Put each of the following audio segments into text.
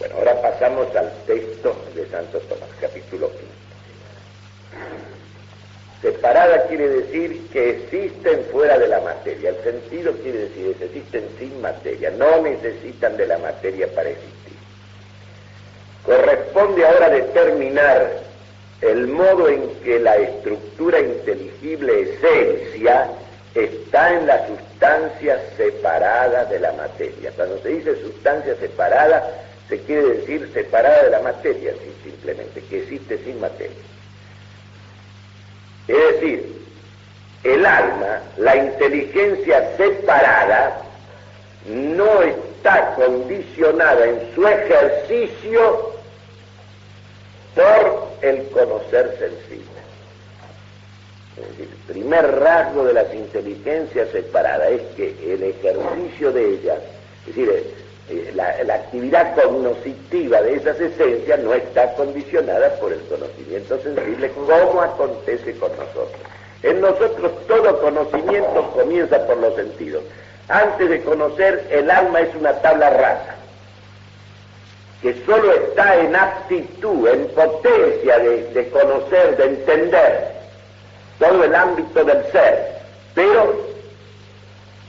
Bueno, ahora pasamos al texto de Santo Tomás, capítulo 5. Separada quiere decir que existen fuera de la materia. El sentido quiere decir que existen sin materia, no necesitan de la materia para existir. Corresponde ahora determinar el modo en que la estructura inteligible esencia está en la sustancia separada de la materia. Cuando se dice sustancia separada, se quiere decir separada de la materia, simplemente, que existe sin materia. Es decir, el alma, la inteligencia separada, no está condicionada en su ejercicio por el conocer sensible. Es decir, el primer rasgo de las inteligencias separadas es que el ejercicio de ellas, es decir, la actividad cognoscitiva de esas esencias no está condicionada por el conocimiento sensible, como acontece con nosotros. En nosotros todo conocimiento comienza por los sentidos. Antes de conocer, el alma es una tabla rasa, que solo está en aptitud, en potencia de conocer, de entender todo el ámbito del ser, pero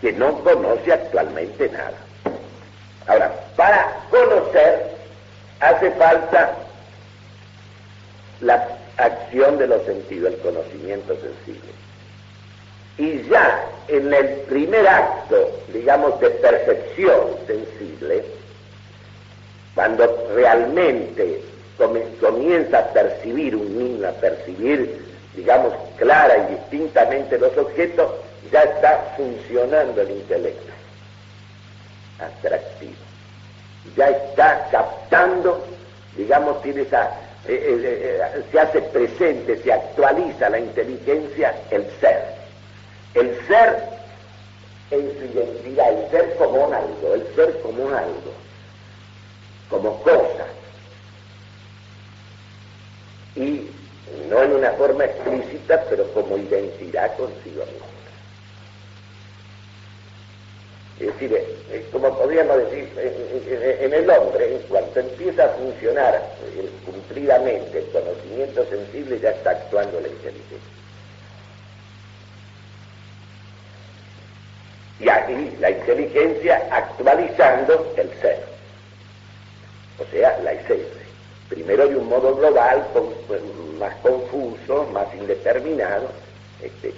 que no conoce actualmente nada. Ahora, para conocer hace falta la acción de los sentidos, el conocimiento sensible. Y ya en el primer acto, digamos, de percepción sensible, cuando realmente comienza a percibir un niño, a percibir, digamos, clara y distintamente los objetos, ya está funcionando el intelecto abstractivo. Ya está captando, digamos, tiene esa, se hace presente, se actualiza la inteligencia, el ser. El ser en su identidad, el ser como un algo, el ser como un algo, como cosa. Y no en una forma explícita, pero como identidad consigo mismo. Es decir, como podríamos decir, en el hombre, en cuanto empieza a funcionar cumplidamente el conocimiento sensible, ya está actuando la inteligencia. Y aquí la inteligencia actualizando el ser, o sea, la esencia. Primero de un modo global, más confuso, más indeterminado, etc.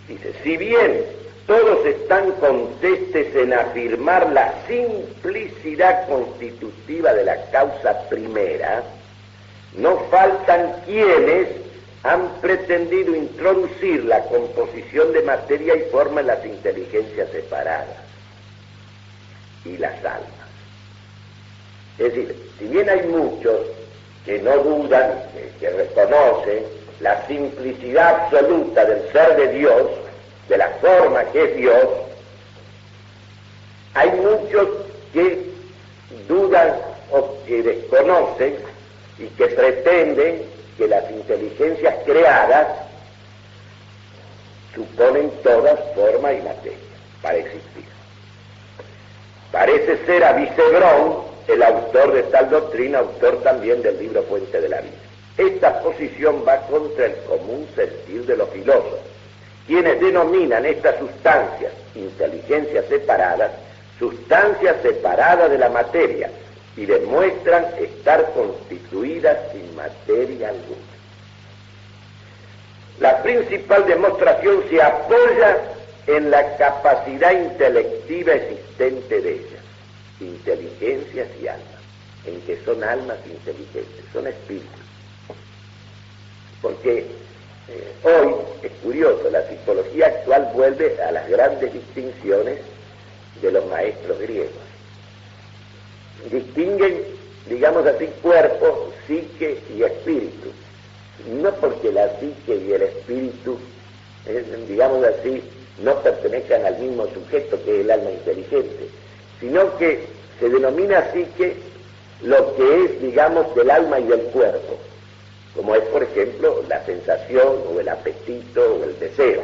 Dice, si bien todos están contestes en afirmar la simplicidad constitutiva de la causa primera, no faltan quienes han pretendido introducir la composición de materia y forma en las inteligencias separadas y las almas. Es decir, si bien hay muchos que no dudan, que reconocen la simplicidad absoluta del ser de Dios, de la forma que es Dios, hay muchos que dudan o que desconocen y que pretenden que las inteligencias creadas suponen todas forma y materia para existir. Parece ser Avicebron, el autor de tal doctrina, autor también del libro Fuente de la Vida. Esta posición va contra el común sentir de los filósofos, quienes denominan estas sustancias, inteligencias separadas, sustancias separadas de la materia, y demuestran estar constituidas sin materia alguna. La principal demostración se apoya en la capacidad intelectiva existente de ellas, inteligencias y almas, en que son almas inteligentes, son espíritus. Porque hoy es curioso, la psicología actual vuelve a las grandes distinciones de los maestros griegos. Distinguen, digamos así, cuerpo, psique y espíritu. No porque la psique y el espíritu, digamos así, no pertenezcan al mismo sujeto que es el alma inteligente, sino que se denomina psique lo que es, digamos, del alma y del cuerpo, como es, por ejemplo, la sensación o el apetito o el deseo.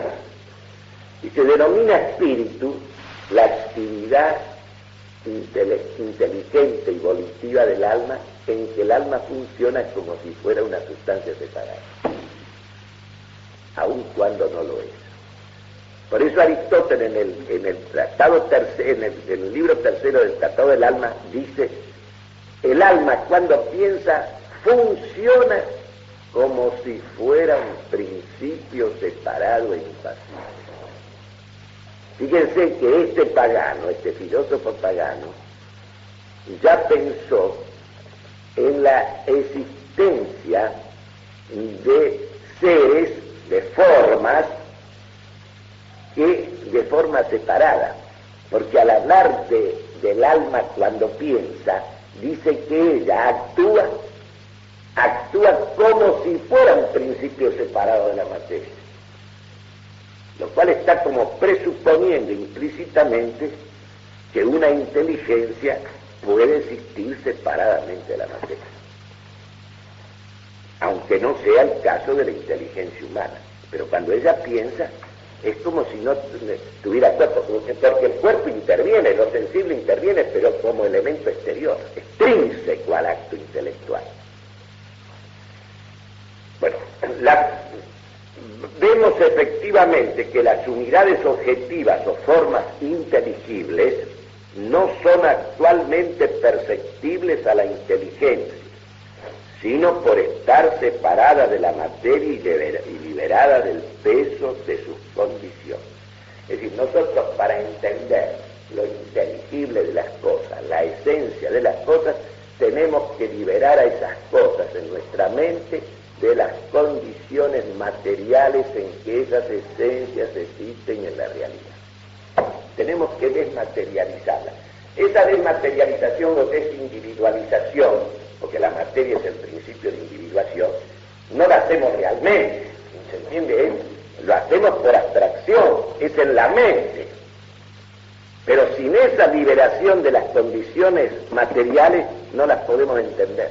Y se denomina espíritu la actividad inteligente y volitiva del alma, en que el alma funciona como si fuera una sustancia separada, aun cuando no lo es. Por eso Aristóteles en el libro tercero del Tratado del Alma dice: el alma cuando piensa funciona como si fuera un principio separado e impasible. Fíjense que este pagano, este filósofo pagano, ya pensó en la existencia de seres, de formas, que de forma separada, porque al hablar del alma cuando piensa, dice que ella actúa como si fuera un principio separado de la materia, lo cual está como presuponiendo implícitamente que una inteligencia puede existir separadamente de la materia, aunque no sea el caso de la inteligencia humana. Pero cuando ella piensa, es como si no tuviera cuerpo, porque el cuerpo interviene, lo sensible interviene, pero como elemento exterior, extrínseco al acto intelectual. Bueno, vemos efectivamente que las unidades objetivas o formas inteligibles no son actualmente perceptibles a la inteligencia, sino por estar separada de la materia y liberada del peso de sus condiciones. Es decir, nosotros para entender lo inteligible de las cosas, la esencia de las cosas, tenemos que liberar a esas cosas en nuestra mente de las condiciones materiales en que esas esencias existen en la realidad. Tenemos que desmaterializarlas. Esa desmaterialización o desindividualización, porque la materia es el principio de individuación, no la hacemos realmente, ¿se entiende? Lo hacemos por abstracción, es en la mente. Pero sin esa liberación de las condiciones materiales no las podemos entender.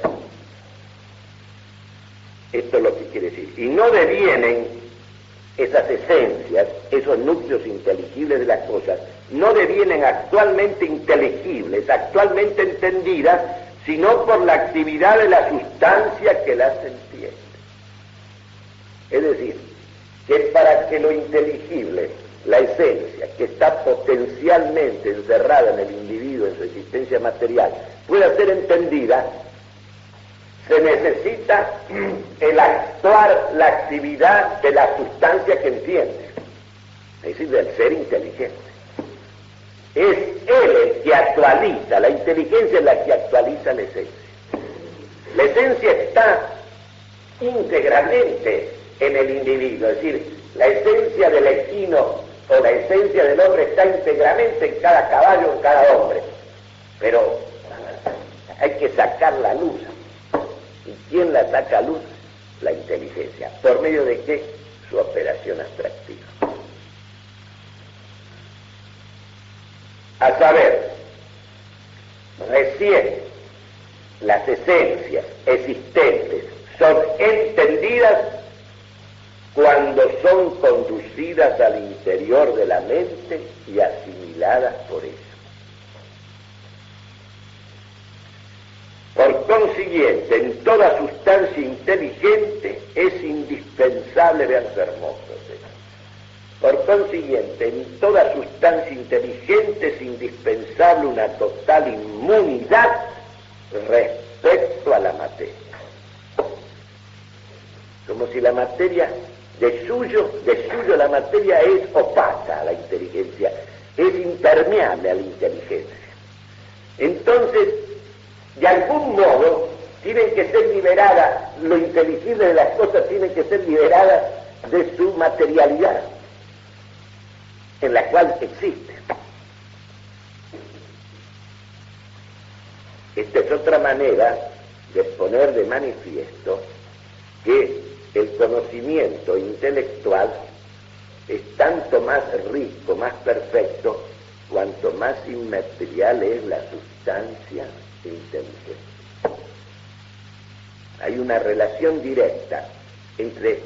Esto es lo que quiere decir. Y no devienen esas esencias, esos núcleos inteligibles de las cosas, no devienen actualmente inteligibles, actualmente entendidas, sino por la actividad de la sustancia que las entiende. Es decir, que para que lo inteligible, la esencia, que está potencialmente encerrada en el individuo, en su existencia material, pueda ser entendida, se necesita el actuar la actividad de la sustancia que entiende, es decir, del ser inteligente. Es él el que actualiza, la inteligencia es la que actualiza la esencia. La esencia está íntegramente en el individuo, es decir, la esencia del equino o la esencia del hombre está íntegramente en cada caballo, en cada hombre, pero hay que sacar la luz. ¿Y quién la saca a luz? La inteligencia. ¿Por medio de qué? Su operación abstractiva. A saber, recién las esencias existentes son entendidas cuando son conducidas al interior de la mente y asimiladas por ella. Por consiguiente, en toda sustancia inteligente es indispensable, vean qué hermoso es esto. Por consiguiente, en toda sustancia inteligente es indispensable una total inmunidad respecto a la materia. Como si la materia, de suyo la materia es opaca a la inteligencia, es impermeable a la inteligencia. Entonces, de algún modo, tienen que ser liberadas, lo inteligible de las cosas tienen que ser liberadas de su materialidad, en la cual existen. Esta es otra manera de poner de manifiesto que el conocimiento intelectual es tanto más rico, más perfecto, cuanto más inmaterial es la sustancia inteligente. Hay una relación directa entre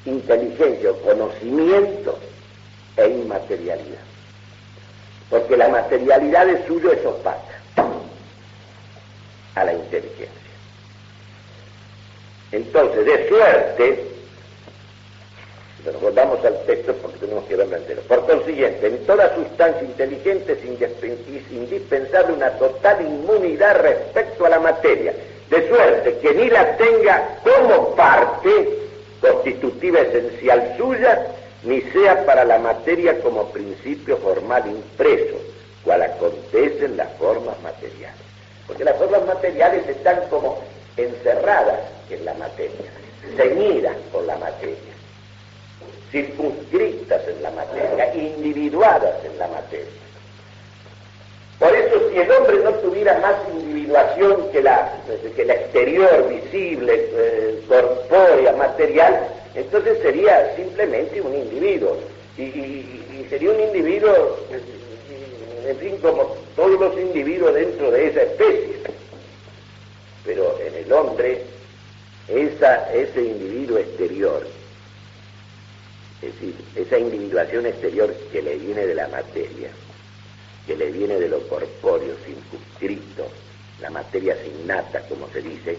inteligencia o conocimiento e inmaterialidad. porque la materialidad de suyo es opaca a la inteligencia. Entonces, de suerte, pero volvamos al texto porque tenemos que verlo entero. Por consiguiente, en toda sustancia inteligente es indispensable una total inmunidad respecto a la materia, de suerte que ni la tenga como parte constitutiva esencial suya, ni sea para la materia como principio formal impreso, cual acontece en las formas materiales. Porque las formas materiales están como encerradas en la materia, ceñidas por la materia, circunscritas en la materia, individuadas en la materia. Por eso, si el hombre no tuviera más individuación que la exterior, visible, corpórea, material, entonces sería simplemente un individuo. Y sería un individuo, en fin, como todos los individuos dentro de esa especie. Pero en el hombre, ese individuo exterior, es decir, esa individuación exterior que le viene de la materia, que le viene de lo corpóreo, circunscrito, la materia sinnata, como se dice,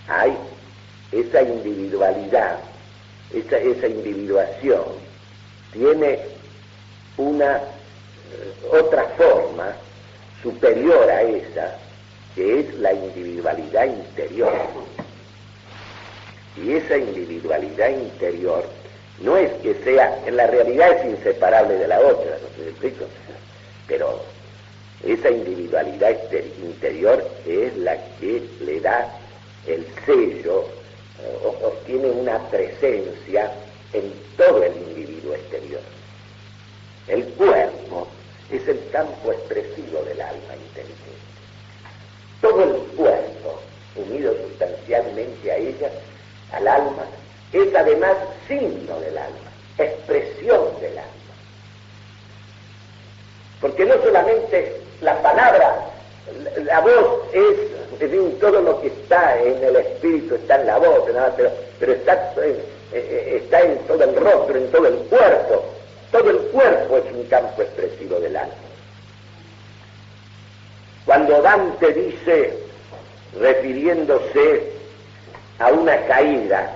hay esa individualidad, esa individuación, tiene una otra forma superior a esa, que es la individualidad interior. Y esa individualidad interior no es que sea, en la realidad es inseparable de la otra, ¿no se explico? Pero esa individualidad interior es la que le da el sello, o tiene una presencia en todo el individuo exterior. El cuerpo es el campo expresivo del alma inteligente. Todo el cuerpo, unido sustancialmente a ella, al alma, es además signo del alma, expresión del alma. Porque no solamente la palabra, la voz es, en fin, todo lo que está en el espíritu está en la voz, ¿no? pero está en todo el rostro, en todo el cuerpo. Todo el cuerpo es un campo expresivo del alma. Cuando Dante dice, refiriéndose a una caída,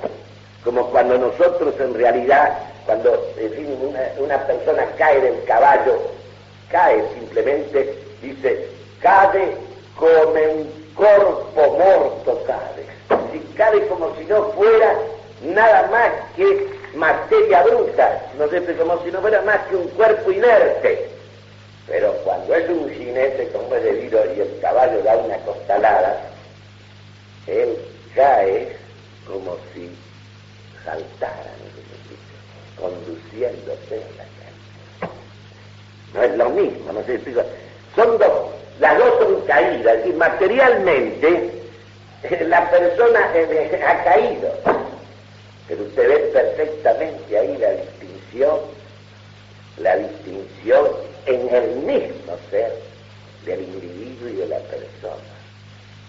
como cuando nosotros en realidad, cuando en fin, una persona cae del caballo, cae simplemente, dice, cade come un corpo morto cade. Si cade como si no fuera nada más que materia bruta, no sé, como si no fuera más que un cuerpo inerte. Pero cuando es un jinete como es debido y el caballo da una costalada, él cae como si saltara, conduciéndose en la calle. No es lo mismo, no sé, son las dos son caídas, es decir, materialmente la persona ha caído, pero usted ve perfectamente ahí la distinción en el mismo ser del individuo y de la persona.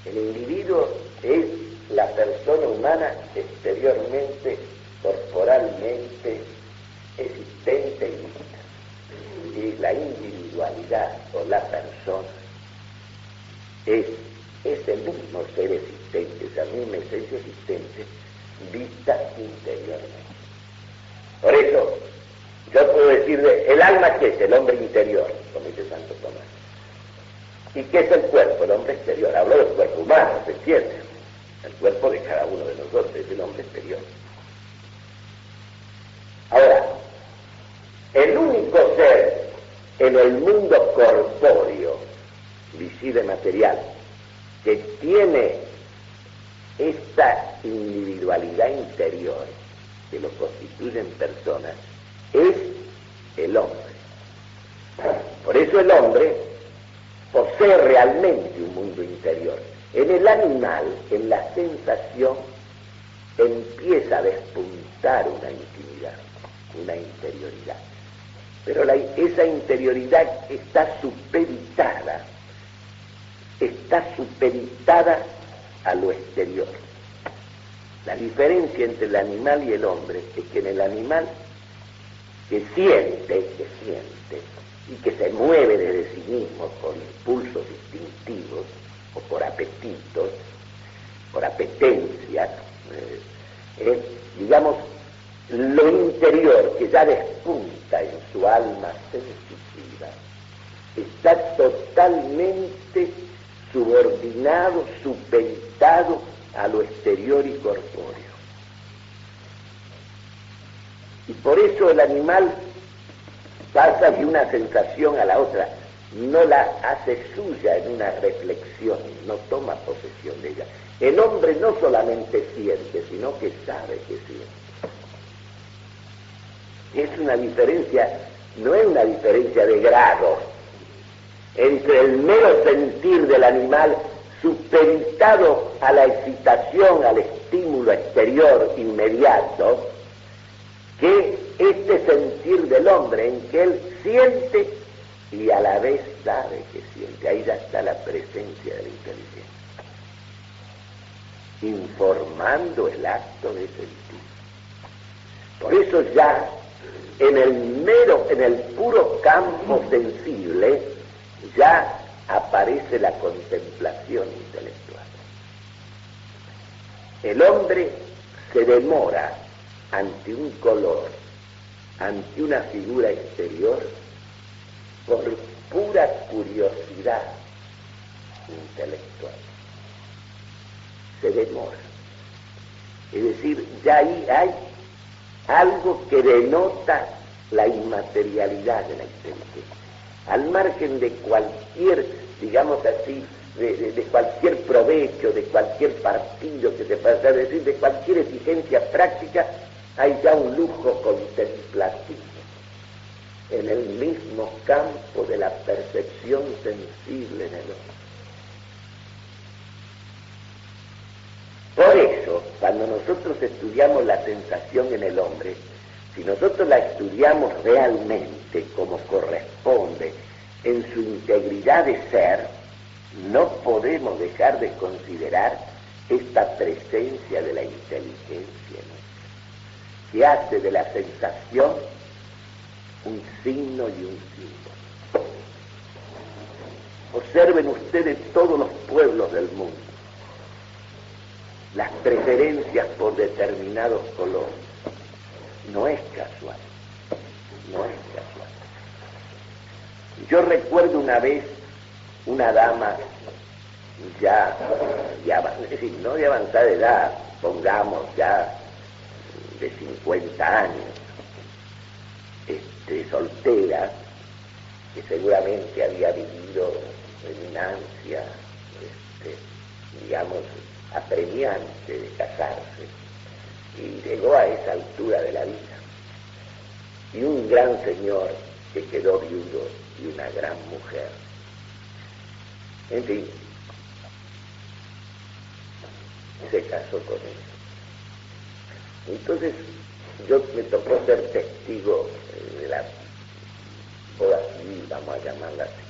El individuo es la persona humana exteriormente, corporalmente, existente y vista. Y la individualidad o la persona es ese mismo ser existente, esa misma esencia existente, vista interiormente. Por eso, yo puedo decir, el alma, ¿qué es? El hombre interior, como dice Santo Tomás. ¿Y qué es el cuerpo? El hombre exterior. Hablo del cuerpo humano, ¿se entiende? El cuerpo de cada uno de nosotros es el hombre exterior. Ahora, el único ser en el mundo corpóreo, visible material, que tiene esta individualidad interior que lo constituye en personas, es el hombre. Por eso el hombre posee realmente un mundo interior. En el animal, en la sensación, empieza a despuntar una intimidad, una interioridad. Pero esa interioridad está supeditada a lo exterior. La diferencia entre el animal y el hombre es que en el animal que siente, y que se mueve desde sí mismo por impulsos instintivos o por apetitos, por apetencias, es, digamos, lo interior que ya despunta en su alma sensitiva, está totalmente subordinado, supeditado a lo exterior y corpóreo. Y por eso el animal pasa de una sensación a la otra, no la hace suya en una reflexión, no toma posesión de ella. El hombre no solamente siente, sino que sabe que siente. Es una diferencia, no es una diferencia de grado entre el mero sentir del animal supeditado a la excitación, al estímulo exterior inmediato, que este sentir del hombre en que él siente y a la vez sabe que siente. Ahí ya está la presencia de la inteligencia, informando el acto de sentir. Por eso ya en el puro campo sensible ya aparece la contemplación intelectual. El hombre se demora ante un color, ante una figura exterior, por pura curiosidad intelectual. Se demora. Es decir, ya ahí hay algo que denota la inmaterialidad de la inteligencia. Al margen de cualquier, digamos así, de cualquier provecho, de cualquier partido que se pueda hacer, es decir, de cualquier exigencia práctica, hay ya un lujo contemplativo en el mismo campo de la percepción sensible en el hombre. Por eso, cuando nosotros estudiamos la sensación en el hombre, si nosotros la estudiamos realmente como corresponde, en su integridad de ser, no podemos dejar de considerar esta presencia de la inteligencia, ¿no?, que hace de la sensación un signo y un símbolo. Observen ustedes todos los pueblos del mundo, las preferencias por determinados colores. No es casual, no es casual. Yo recuerdo una vez una dama ya es decir, no de avanzada edad, pongamos ya de 50 años, soltera, que seguramente había vivido en una ansia, digamos, apremiante de casarse, y llegó a esa altura de la vida. Y un gran señor que quedó viudo y una gran mujer. En fin, se casó con él. Entonces, me tocó ser testigo de la boda civil, vamos a llamarla así.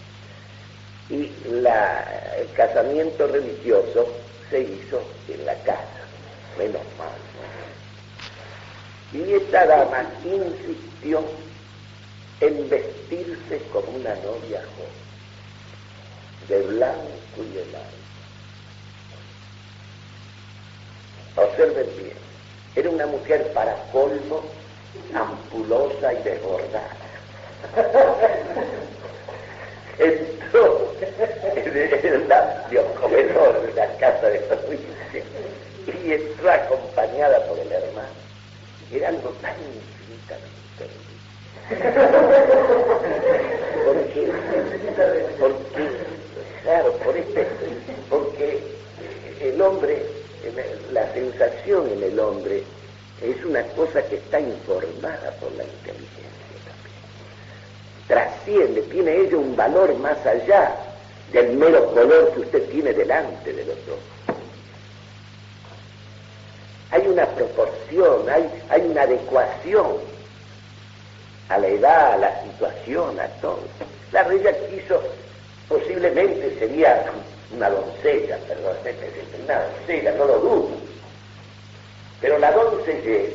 Y el casamiento religioso se hizo en la casa, menos mal, ¿no? Y esta dama insistió en vestirse como una novia joven, de blanco y de blanco. Observen bien, era una mujer para colmo, ampulosa y desbordada. Entró en el amplio comedor de la casa de provincia y entró acompañada por el hermano. Era algo tan infinitamente porque el hombre, la sensación en el hombre es una cosa que está informada por la inteligencia también. Trasciende, tiene ello un valor más allá del mero color que usted tiene delante de los ojos. Hay una proporción, hay una adecuación a la edad, a la situación, a todo. La reina quiso, posiblemente sería una doncella, perdón, una doncella, no lo dudo. Pero la doncellez,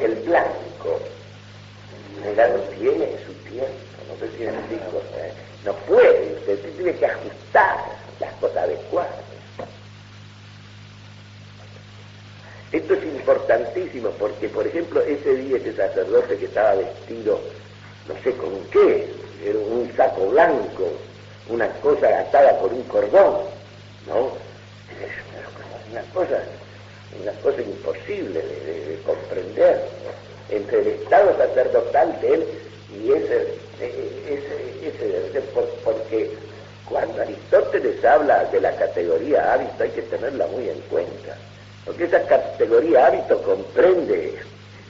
el blanco, no tiene su tiempo, no sé si me explico, no puede, usted tiene que ajustar las cosas adecuadas. Esto es importantísimo porque, por ejemplo, ese día ese sacerdote que estaba vestido, no sé con qué, era un saco blanco, una cosa atada por un cordón, ¿no? Una cosa imposible de comprender, ¿no? Entre el estado sacerdotal de él y ese porque cuando Aristóteles habla de la categoría hábito hay que tenerla muy en cuenta, porque esa categoría hábito comprende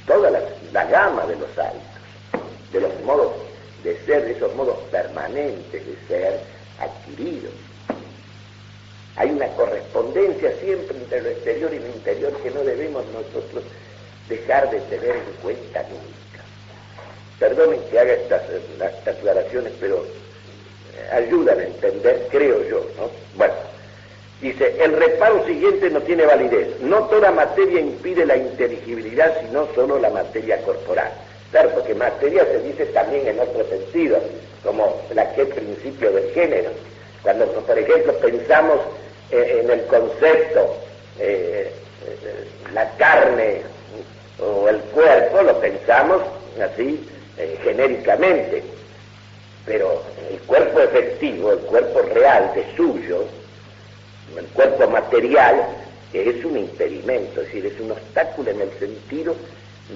toda la gama de los hábitos, de los modos de ser, de esos modos permanentes de ser adquiridos. Hay una correspondencia siempre entre lo exterior y lo interior que no debemos nosotros dejar de tener en cuenta nunca. Perdonen que haga estas aclaraciones, pero ayudan a entender, creo yo, ¿no? Bueno, dice, el reparo siguiente no tiene validez. No toda materia impide la inteligibilidad, sino solo la materia corporal. Claro, porque materia se dice también en otro sentido, como la que es principio del género. Cuando, por ejemplo, pensamos en el concepto la carne o el cuerpo, lo pensamos así genéricamente, pero el cuerpo efectivo, el cuerpo real de suyo, el cuerpo material, es un impedimento, es decir, es un obstáculo en el sentido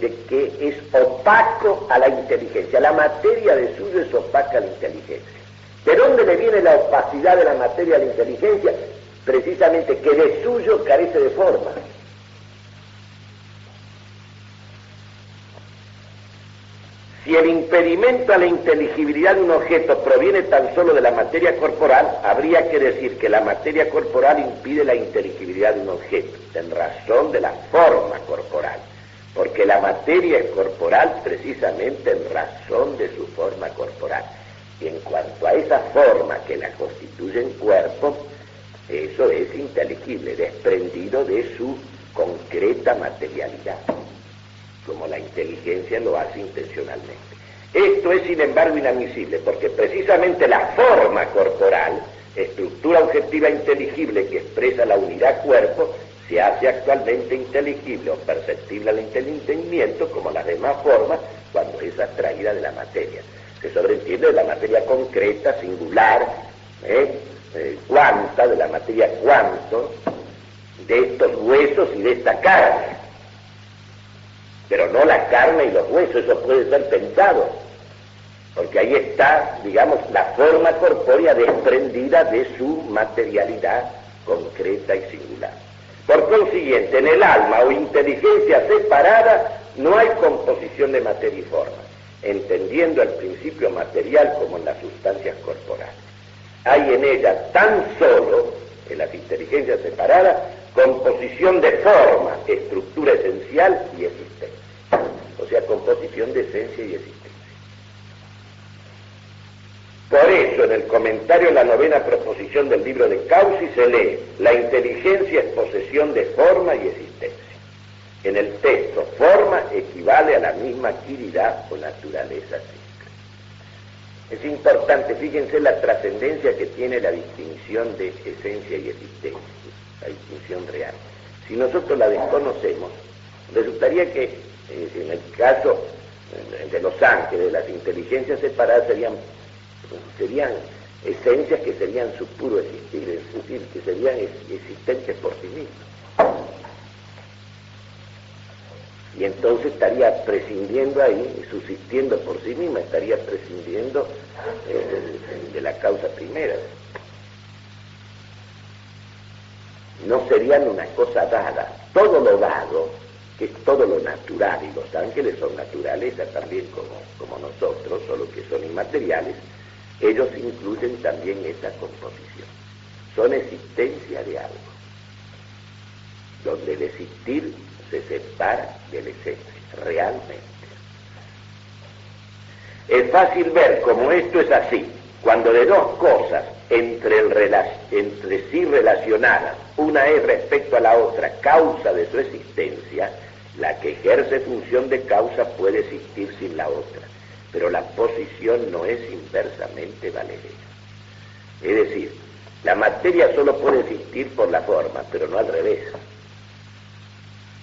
de que es opaco a la inteligencia. La materia de suyo es opaca a la inteligencia. ¿De dónde le viene la opacidad de la materia a la inteligencia? Precisamente que de suyo carece de forma. Si el impedimento a la inteligibilidad de un objeto proviene tan solo de la materia corporal, habría que decir que la materia corporal impide la inteligibilidad de un objeto, en razón de la forma corporal, porque la materia es corporal precisamente en razón de su forma corporal. Y en cuanto a esa forma que la constituye en cuerpo, eso es inteligible, desprendido de su concreta materialidad, como la inteligencia lo hace intencionalmente. Esto es, sin embargo, inadmisible, porque precisamente la forma corporal, estructura objetiva inteligible que expresa la unidad cuerpo, se hace actualmente inteligible o perceptible al entendimiento como las demás formas cuando es abstraída de la materia. Se sobreentiende de la materia concreta, singular, cuanta, de la materia cuanto, de estos huesos y de esta carne. Pero no la carne y los huesos, eso puede ser pensado, porque ahí está, digamos, la forma corpórea desprendida de su materialidad concreta y singular. Por consiguiente, en el alma o inteligencia separada no hay composición de materia y forma, entendiendo el principio material como en las sustancias corporales. Hay en ella tan solo, en las inteligencias separadas, composición de forma, estructura esencial y existencia. O sea, composición de esencia y existencia. Por eso, en el comentario a la 9ª proposición del libro de Causi se lee: la inteligencia es posesión de forma y existencia. En el texto, forma equivale a la misma actividad o naturaleza simple. Es importante, fíjense la trascendencia que tiene la distinción de esencia y existencia, la distinción real. Si nosotros la desconocemos, resultaría que en el caso de los ángeles, las inteligencias separadas serían esencias que serían su puro existir, es decir, que serían existentes por sí mismos. Y entonces estaría prescindiendo ahí, subsistiendo por sí misma, estaría prescindiendo de la causa primera. No serían una cosa dada. Todo lo dado, que es todo lo natural, y los ángeles son naturaleza también como nosotros, solo que son inmateriales, ellos incluyen también esa composición. Son existencia de algo, donde el existir se separa de la esencia, realmente. Es fácil ver cómo esto es así, cuando de dos cosas entre sí relacionadas, una es respecto a la otra causa de su existencia, la que ejerce función de causa puede existir sin la otra. pero la posición no es inversamente valedera. Es decir, la materia solo puede existir por la forma, pero no al revés.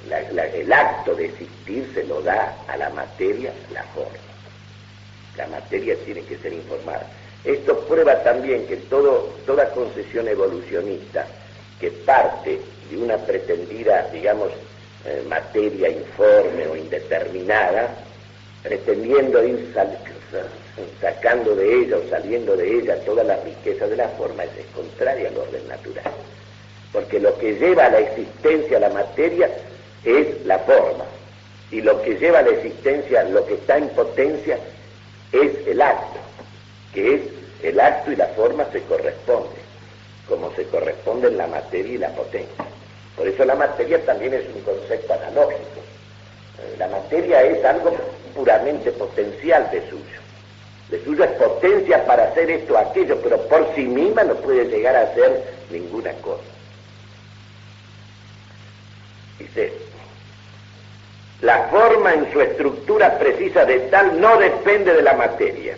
El acto de existir se lo da a la materia la forma. La materia tiene que ser informada. Esto prueba también que toda concesión evolucionista que parte de una pretendida, digamos, materia informe o indeterminada, pretendiendo ir sacando de ella o saliendo de ella toda la riqueza de la forma, es contraria al orden natural. Porque lo que lleva a la existencia a la materia es la forma, y lo que lleva a la existencia, lo que está en potencia, es el acto, que es el acto y la forma se corresponden, como se corresponden la materia y la potencia. Por eso la materia también es un concepto analógico. La materia es algo puramente potencial de suyo. De suyo es potencia para hacer esto o aquello, pero por sí misma no puede llegar a hacer ninguna cosa. Dice, la forma en su estructura precisa de tal no depende de la materia.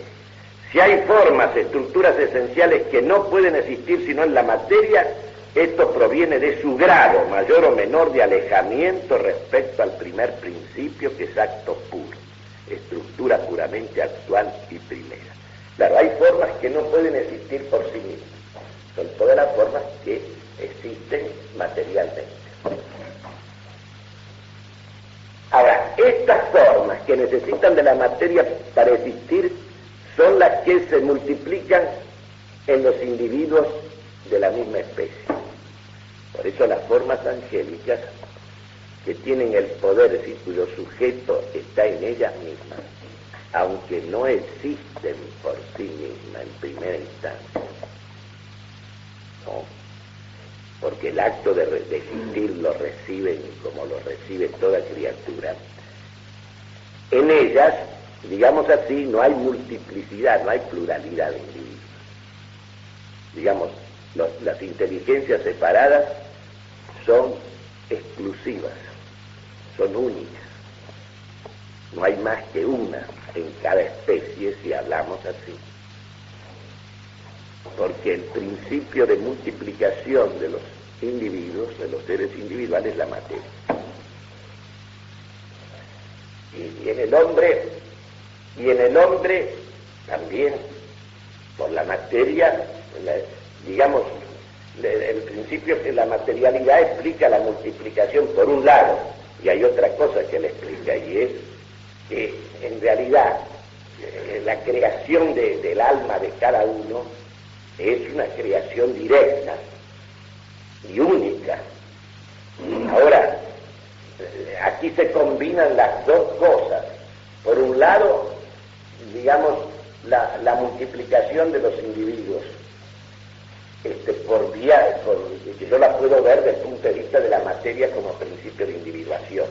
Si hay formas, estructuras esenciales que no pueden existir sino en la materia, esto proviene de su grado, mayor o menor, de alejamiento respecto al primer principio, que es acto puro, estructura puramente actual y primera. Claro, hay formas que no pueden existir por sí mismas, son todas las formas que existen materialmente. Ahora, estas formas que necesitan de la materia para existir son las que se multiplican en los individuos de la misma especie. Por eso las formas angélicas, que tienen el poder y cuyo sujeto está en ellas mismas, aunque no existen por sí mismas en primera instancia, ¿no? Porque el acto de existir lo reciben como lo recibe toda criatura. En ellas, digamos así, no hay multiplicidad, no hay pluralidad de individuos. Digamos, las inteligencias separadas son exclusivas, son únicas. No hay más que una en cada especie, si hablamos así. Porque el principio de multiplicación de los individuos, de los seres individuales, es la materia. Y en el hombre también, por la materia, digamos, el principio que la materialidad explica la multiplicación por un lado, y hay otra cosa que le explica, y es que en realidad la creación del alma de cada uno es una creación directa y única. Ahora, aquí se combinan las dos cosas. Por un lado, digamos, la multiplicación de los individuos, que yo la puedo ver desde el punto de vista de la materia como principio de individuación,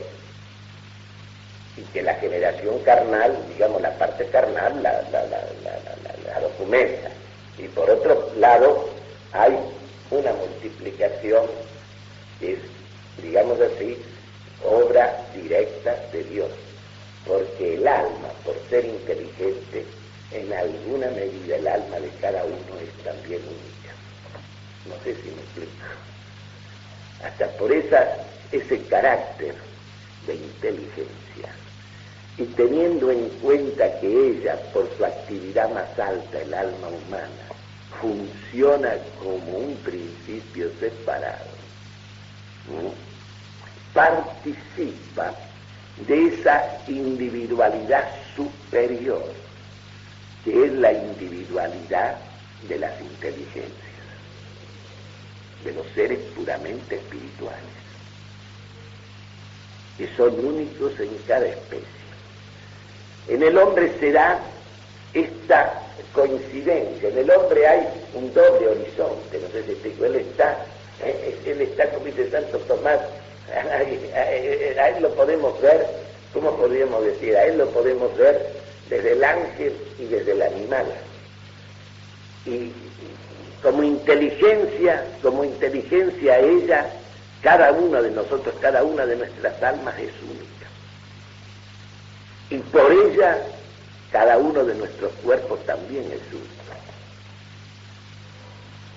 y que la generación carnal, digamos, la parte carnal la documenta. Y por otro lado, hay una multiplicación que es, digamos así, obra directa de Dios, porque el alma, por ser inteligente, en alguna medida el alma de cada uno es también única. No sé si me explico. Hasta por ese carácter de inteligencia, y teniendo en cuenta que ella, por su actividad más alta, el alma humana, funciona como un principio separado, ¿no? Participa de esa individualidad superior, que es la individualidad de las inteligencias, de los seres puramente espirituales, que son únicos en cada especie. En el hombre se da esta coincidencia. En el hombre hay un doble horizonte, no sé si te digo, él está, como dice Santo Tomás, a él lo podemos ver, ¿cómo podríamos decir? A él lo podemos ver desde el ángel y desde el animal. Y como inteligencia ella, cada uno de nosotros, cada una de nuestras almas es única. Y por ella cada uno de nuestros cuerpos también es único.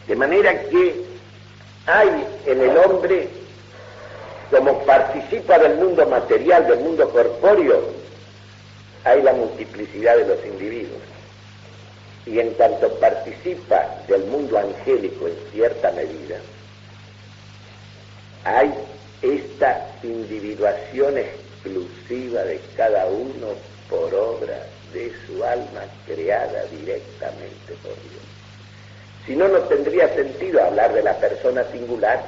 De manera que hay en el hombre, como participa del mundo material, del mundo corpóreo, hay la multiplicidad de los individuos. Y en cuanto participa del mundo angélico en cierta medida, hay esta individuación exclusiva de cada uno por obra de su alma creada directamente por Dios. Si no, no tendría sentido hablar de la persona singular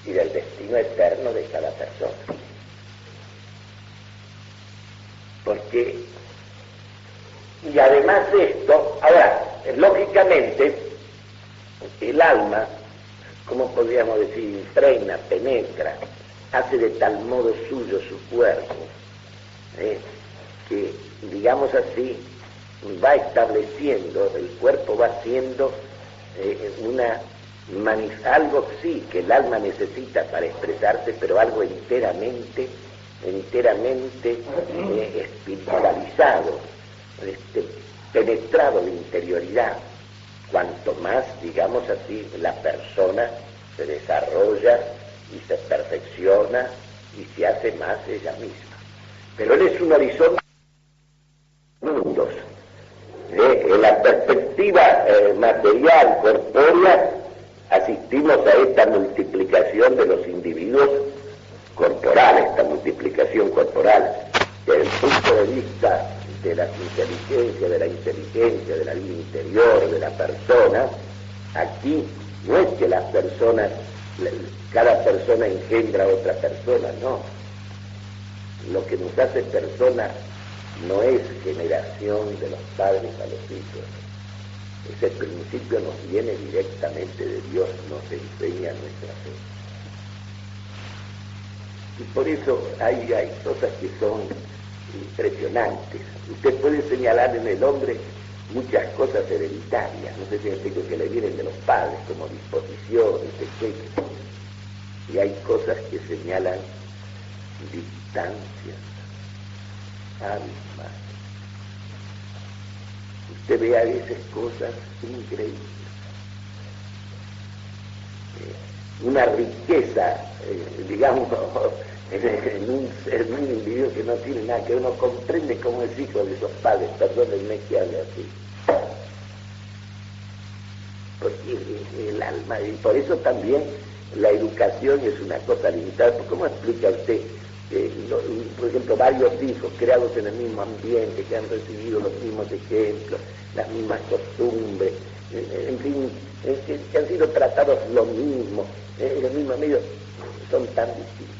y del destino eterno de cada persona. Porque, y además de esto, ahora, lógicamente, el alma, ¿cómo podríamos decir? Impregna, penetra, hace de tal modo suyo su cuerpo, que, digamos así, va estableciendo, el cuerpo va siendo algo sí que el alma necesita para expresarse, pero algo enteramente espiritualizado, penetrado de interioridad. Cuanto más, digamos así, la persona se desarrolla y se perfecciona y se hace más ella misma. Pero él es un horizonte de mundos. En la perspectiva material, corpórea, asistimos a esta multiplicación de los individuos corporales, esta multiplicación corporal. Desde el punto de vista de la inteligencia, de la vida interior de la persona, aquí no es que las personas, cada persona engendra a otra persona, no. Lo que nos hace persona no es generación de los padres a los hijos. Ese principio nos viene directamente de Dios, nos enseña nuestra fe. Y por eso hay cosas que son impresionantes. Usted puede señalar en el hombre muchas cosas hereditarias, no sé si explico, que le vienen de los padres, como disposiciones, etc. Y hay cosas que señalan distancias abismales. Usted ve a veces cosas increíbles. Una riqueza, digamos, en un individuo que no tiene nada, que uno comprende como es hijo de esos padres, perdónenme que hable así. Porque el alma, y por eso también la educación es una cosa limitada. ¿Cómo explica usted? Por ejemplo, varios hijos creados en el mismo ambiente, que han recibido los mismos ejemplos, las mismas costumbres, en fin, que han sido tratados lo mismo, en el mismo medio, son tan distintos.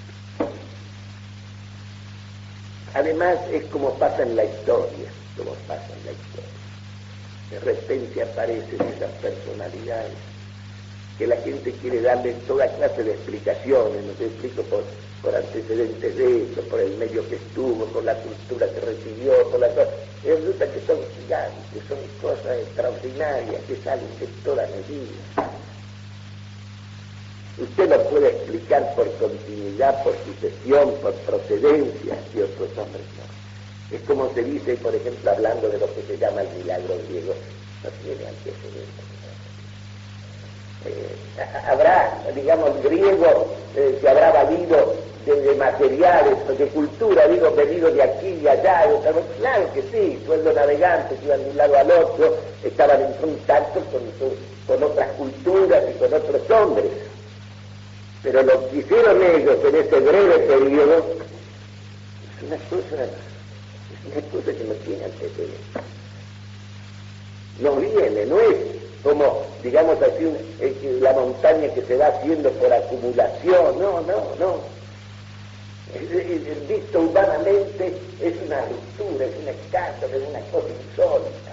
Además, es como pasa en la historia, De repente aparecen esas personalidades que la gente quiere darle toda clase de explicaciones, no te explico por antecedentes de eso, por el medio que estuvo, por la cultura que recibió, por la cosa. Y resulta que son gigantes, son cosas extraordinarias que salen de toda medida. Usted lo puede explicar por continuidad, por sucesión, por procedencia, y otros hombres no. Es como se dice, por ejemplo, hablando de lo que se llama el milagro griego, no tiene antecedentes. Habrá, digamos, griego se habrá valido de materiales, de cultura, digo, venido de aquí y allá, claro que sí, pueblos navegantes iban de un lado al otro, estaban en contacto con otras culturas y con otros hombres. Pero lo que hicieron ellos en ese breve periodo es una cosa que no tiene antecedentes. No viene, no es como, digamos así, la montaña que se va haciendo por acumulación, no. Visto humanamente es una ruptura, es un escándalo, es una cosa insólita.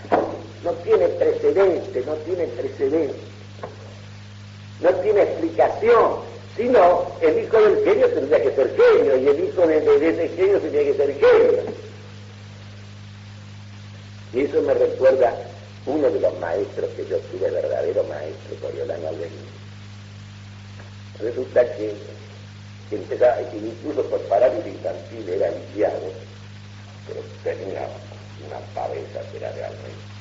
No tiene precedente, no tiene explicación. Si no, el hijo del genio tendría que ser genio, y el hijo de ese genio tendría que ser genio. Y eso me recuerda uno de los maestros que yo tuve, verdadero maestro, Coriolano Albenín. Resulta que empezaba, incluso por parálisis infantil, era lisiado, pero tenía una pavesa será realmente.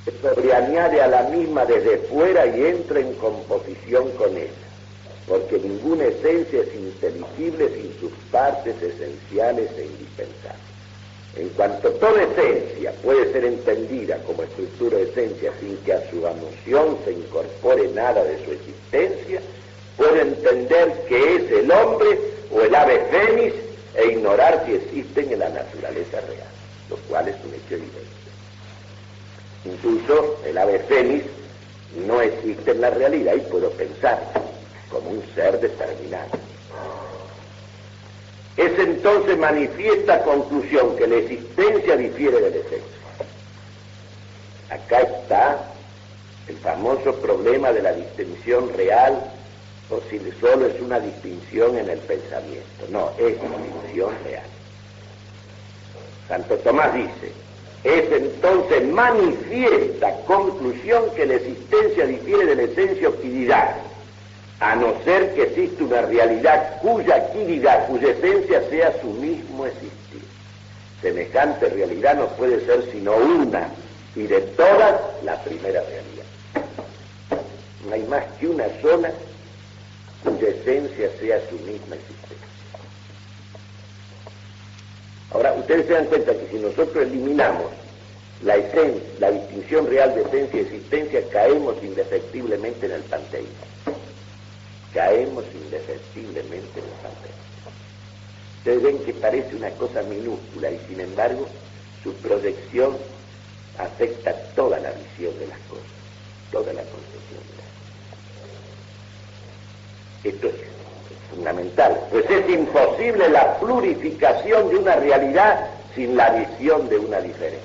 Se sobreañade a la misma desde fuera y entra en composición con ella, porque ninguna esencia es inteligible sin sus partes esenciales e indispensables. En cuanto toda esencia puede ser entendida como estructura de esencia sin que a su noción se incorpore nada de su existencia, puede entender que es el hombre o el ave fénix e ignorar si existen en la naturaleza real, lo cual es un hecho evidente. Incluso el ave fénix no existe en la realidad y puedo pensar como un ser determinado. Es entonces manifiesta conclusión que la existencia difiere de la esencia. Acá está el famoso problema de la distinción real, o si solo es una distinción en el pensamiento. No, es distinción real. Santo Tomás dice, es entonces manifiesta conclusión que la existencia difiere de la esencia o quididad, a no ser que exista una realidad cuya quididad, cuya esencia sea su mismo existir. Semejante realidad no puede ser sino una, y de todas, la primera realidad. No hay más que una sola cuya esencia sea su misma existencia. Ahora, ustedes se dan cuenta que si nosotros eliminamos la distinción real de esencia y existencia, caemos indefectiblemente en el panteísmo. Caemos indefectiblemente en el panteísmo. Ustedes ven que parece una cosa minúscula y sin embargo su proyección afecta toda la visión de las cosas, toda la concepción de las cosas. Esto es fundamental, pues es imposible la plurificación de una realidad sin la visión de una diferencia.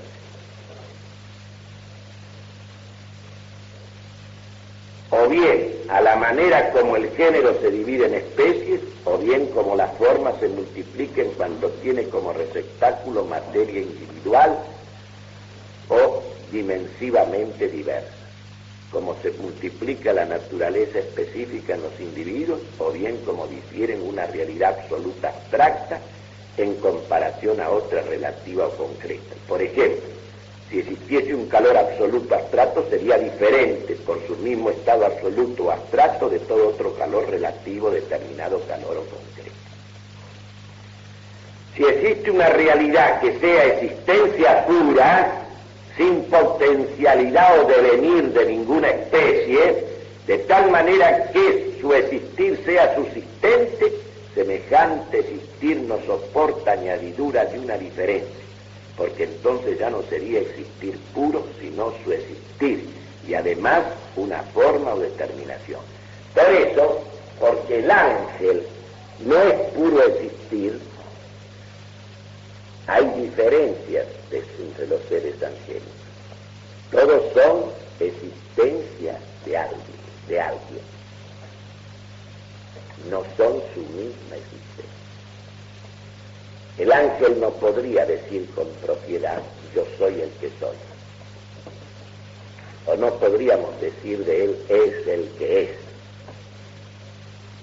O bien a la manera como el género se divide en especies, o bien como la forma se multiplica en cuanto tiene como receptáculo materia individual o dimensivamente diversa, como se multiplica la naturaleza específica en los individuos, o bien como difieren una realidad absoluta abstracta en comparación a otra relativa o concreta. Por ejemplo, si existiese un calor absoluto abstracto, sería diferente por su mismo estado absoluto o abstracto de todo otro calor relativo, determinado calor o concreto. Si existe una realidad que sea existencia pura, sin potencialidad o devenir de ninguna especie, de tal manera que su existir sea subsistente, semejante existir no soporta añadidura de una diferencia, porque entonces ya no sería existir puro, sino su existir, y además una forma o determinación. Por eso, porque el ángel no es puro existir, hay diferencias entre los seres angélicos. Todos son existencia de alguien. No son su misma existencia. El ángel no podría decir con propiedad, yo soy el que soy. O no podríamos decir de él, es el que es.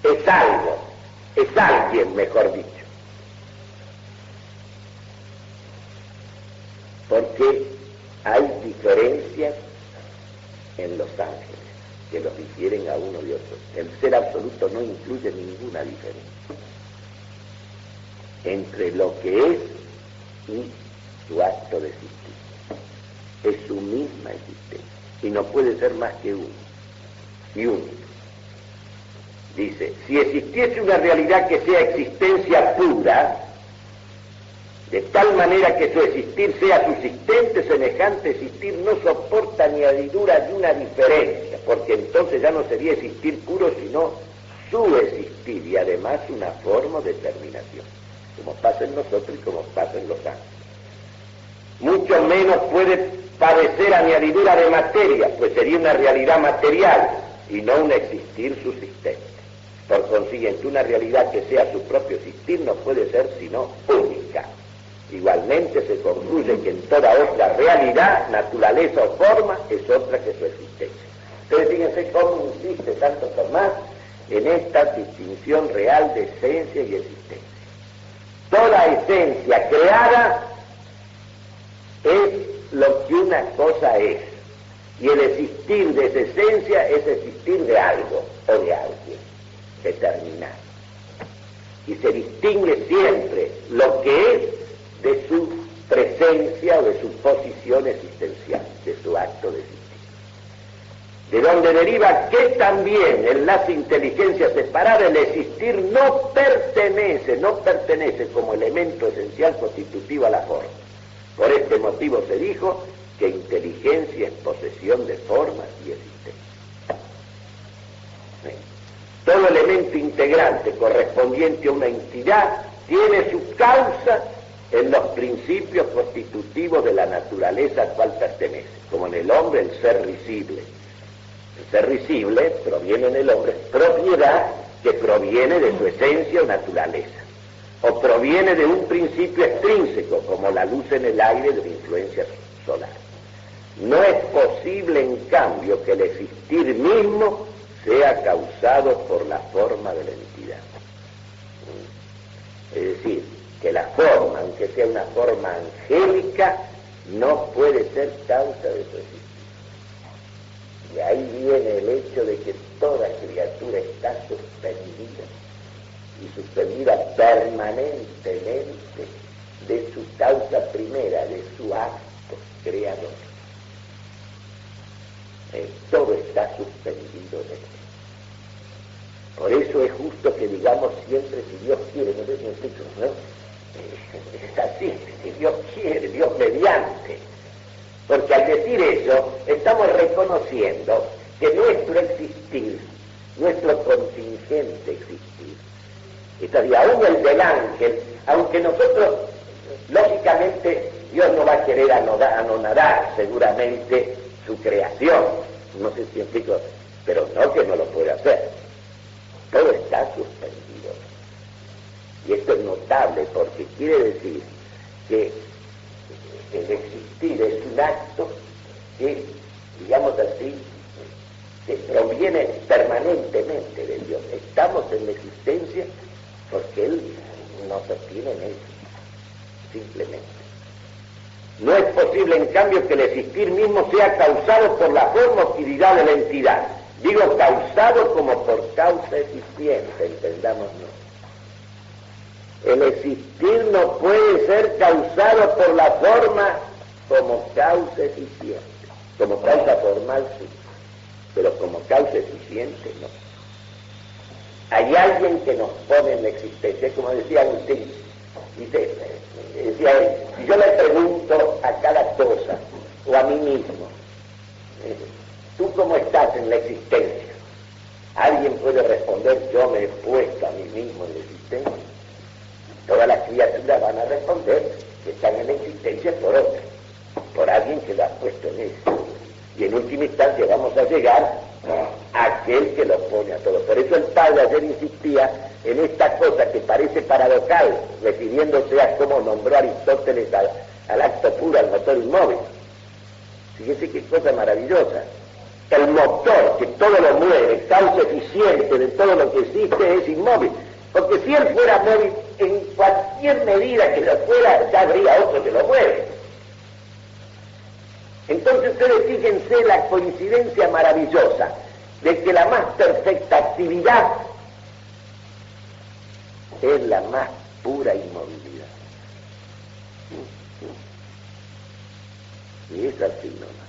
Es algo, es alguien, mejor dicho. Porque hay diferencias en los ángeles que los difieren a uno y otro. El ser absoluto no incluye ninguna diferencia entre lo que es y su acto de existir. Es su misma existencia y no puede ser más que uno y único. Dice, si existiese una realidad que sea existencia pura, de tal manera que su existir sea subsistente, semejante existir no soporta añadidura de una diferencia, porque entonces ya no sería existir puro, sino su existir, y además una forma o determinación, como pasa en nosotros y como pasa en los ángeles. Mucho menos puede padecer añadidura de materia, pues sería una realidad material y no un existir subsistente. Por consiguiente, una realidad que sea su propio existir no puede ser sino única. Igualmente se concluye que en toda otra realidad, naturaleza o forma, es otra que su existencia. Entonces fíjense cómo insiste Santo Tomás en esta distinción real de esencia y existencia. Toda esencia creada es lo que una cosa es. Y el existir de esa esencia es existir de algo o de alguien determinado. Y se distingue siempre lo que es de su presencia o de su posición existencial, de su acto de existir. De donde deriva que también en las inteligencias separadas el existir no pertenece como elemento esencial constitutivo a la forma. Por este motivo se dijo que inteligencia es posesión de forma y existencia. Todo elemento integrante correspondiente a una entidad tiene su causa en los principios constitutivos de la naturaleza a cual pertenece, como en el hombre el ser risible. El ser risible proviene en el hombre, propiedad que proviene de su esencia o naturaleza, o proviene de un principio extrínseco, como la luz en el aire de la influencia solar. No es posible, en cambio, que el existir mismo sea causado por la forma de la entidad. Es decir, que la forma, aunque sea una forma angélica, no puede ser causa de su existir. Y ahí viene el hecho de que toda criatura está suspendida, y suspendida permanentemente de su causa primera, de su acto creador. Todo está suspendido de él. Por eso es justo que digamos siempre si Dios quiere, no sé si me explico, ¿no? Es así, si Dios quiere, Dios mediante. Porque al decir eso, estamos reconociendo que nuestro existir, nuestro contingente existir, y aún el del ángel, aunque nosotros, lógicamente, Dios no va a querer anonadar seguramente su creación, no sé si explico, pero no que no lo puede hacer. Todo está suspendido. Y esto es notable porque quiere decir que el existir es un acto que, digamos así, que proviene permanentemente de Dios. Estamos en la existencia porque Él nos sostiene en Él, simplemente. No es posible, en cambio, que el existir mismo sea causado por la forma o utilidad de la entidad. Digo causado como por causa eficiente, entendámonos. El existir no puede ser causado por la forma como causa eficiente. Como causa formal sí, pero como causa eficiente no. Hay alguien que nos pone en la existencia, como decía Agustín, decía él, si yo le pregunto a cada cosa, o a mí mismo, ¿tú cómo estás en la existencia? ¿Alguien puede responder, yo me he puesto a mí mismo en la existencia? Todas las criaturas van a responder que están en la existencia por otra, por alguien que lo ha puesto en eso. Y en última instancia vamos a llegar a aquel que lo pone a todo. Por eso el padre ayer insistía en esta cosa que parece paradojal, refiriéndose a cómo nombró Aristóteles al acto puro, al motor inmóvil. Fíjese qué cosa maravillosa. El motor que todo lo mueve, causa eficiente de todo lo que existe, es inmóvil. Porque si él fuera móvil, en cualquier medida que lo fuera, ya habría otro que lo mueve. Entonces ustedes fíjense la coincidencia maravillosa de que la más perfecta actividad es la más pura inmovilidad. Y es así nomás.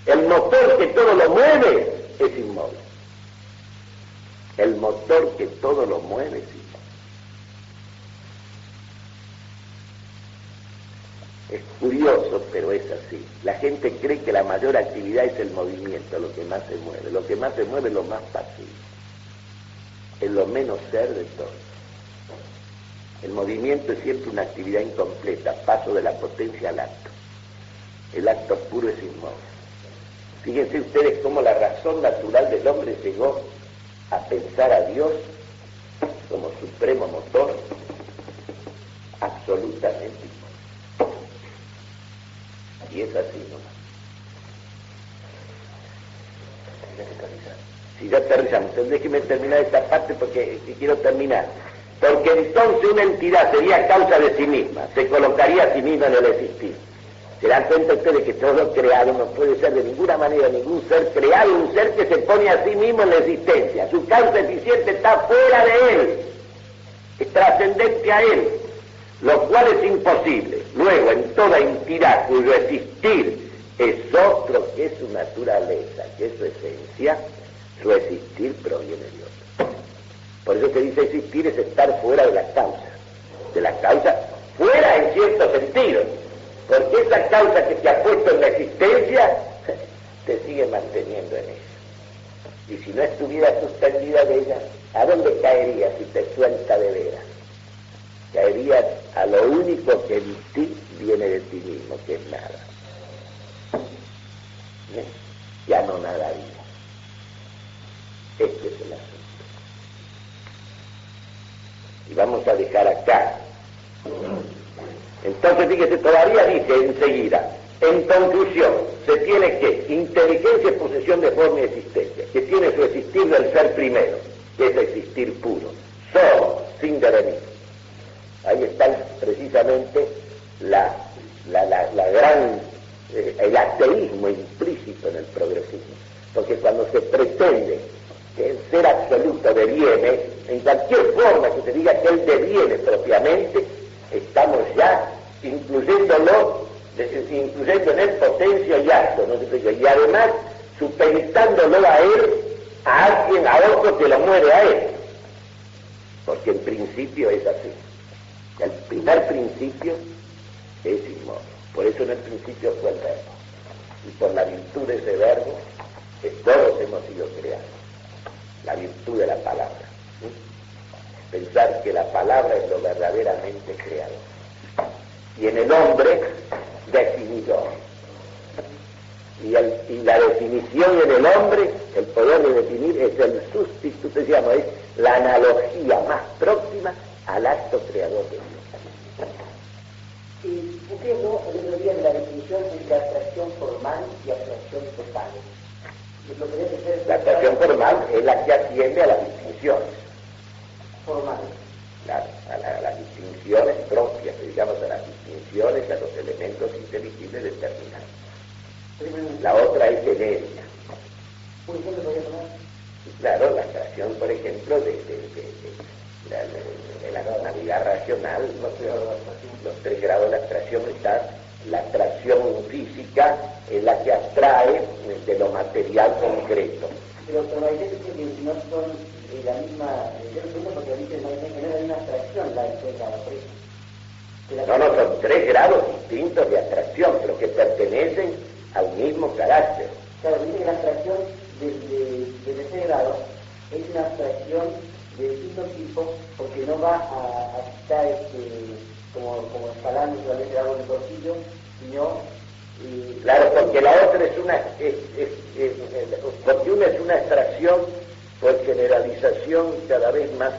El motor que todo lo mueve es inmóvil. El motor que todo lo mueve es inmóvil. Es curioso, pero es así. La gente cree que la mayor actividad es el movimiento, lo que más se mueve. Lo que más se mueve es lo más pasivo. Es lo menos ser de todo. El movimiento es siempre una actividad incompleta, paso de la potencia al acto. El acto puro es inmóvil. Fíjense ustedes cómo la razón natural del hombre llegó a pensar a Dios como supremo motor absolutamente inmóvil. Y es así nomás. Si ya aterrizamos, entonces déjeme terminar esta parte porque quiero terminar. porque entonces una entidad sería causa de sí misma, se colocaría a sí misma en el existir. Se dan cuenta ustedes que todo lo creado no puede ser de ninguna manera ningún ser creado, un ser que se pone a sí mismo en la existencia. Su causa eficiente está fuera de él, es trascendente a él, lo cual es imposible. Luego, en toda entidad cuyo existir es otro que su naturaleza, que es su esencia, su existir proviene de otro. Por eso que dice existir es estar fuera de la causa, fuera en cierto sentido, porque esa causa que te ha puesto en la existencia te sigue manteniendo en ella. Y si no estuviera suspendida de ella, ¿a dónde caerías si te suelta de veras? Caerías a lo único que en ti viene de ti mismo, que es nada. Ya no nadaría. Este es el asunto. Y vamos a dejar acá. Entonces, fíjese, todavía dice enseguida, en conclusión, se tiene que inteligencia es posesión de forma y existencia, que tiene su existir del ser primero, que es existir puro, solo, sin devenir. Ahí está precisamente el ateísmo implícito en el progresismo, porque cuando se pretende que el ser absoluto deviene, en cualquier forma que se diga que él deviene propiamente, estamos ya incluyendo en él potencia y acto, ¿no? Y además supeditándolo a él, a alguien, a otro que lo mueve a él, porque en principio es así. El primer principio es inmóvil, por eso en el principio fue el verbo, y por la virtud de ese verbo que todos hemos sido creados, la virtud de la palabra. ¿Sí? Pensar que la palabra es lo verdaderamente creador, y en el hombre definidor, y la definición en el hombre, el poder de definir, es el sustituto, se llama, es la analogía más próxima al acto creador de Dios. Y usted no el otro día de la definición entre abstracción formal y abstracción total. La abstracción formal es la que atiende a las distinciones. Formal. Claro, a las distinciones propias, digamos, a las distinciones, a los elementos inteligibles determinados. La otra es genérica. ¿Un ejemplo podría tomar? Claro, la abstracción, por ejemplo, de la normalidad racional, los tres grados de la abstracción están. La abstracción física es la que abstrae de lo material concreto. Pero la idea es que no son la misma, yo lo entiendo porque dice que no es la misma abstracción la de tres grados. No, son tres grados distintos de abstracción, pero que pertenecen al mismo carácter. Claro, dice que la abstracción de tercer grado es una abstracción de distinto tipo porque no va a estar como escalando solamente el árbol de torcillo, sino... Claro, porque la otra es porque una es una abstracción por generalización cada vez más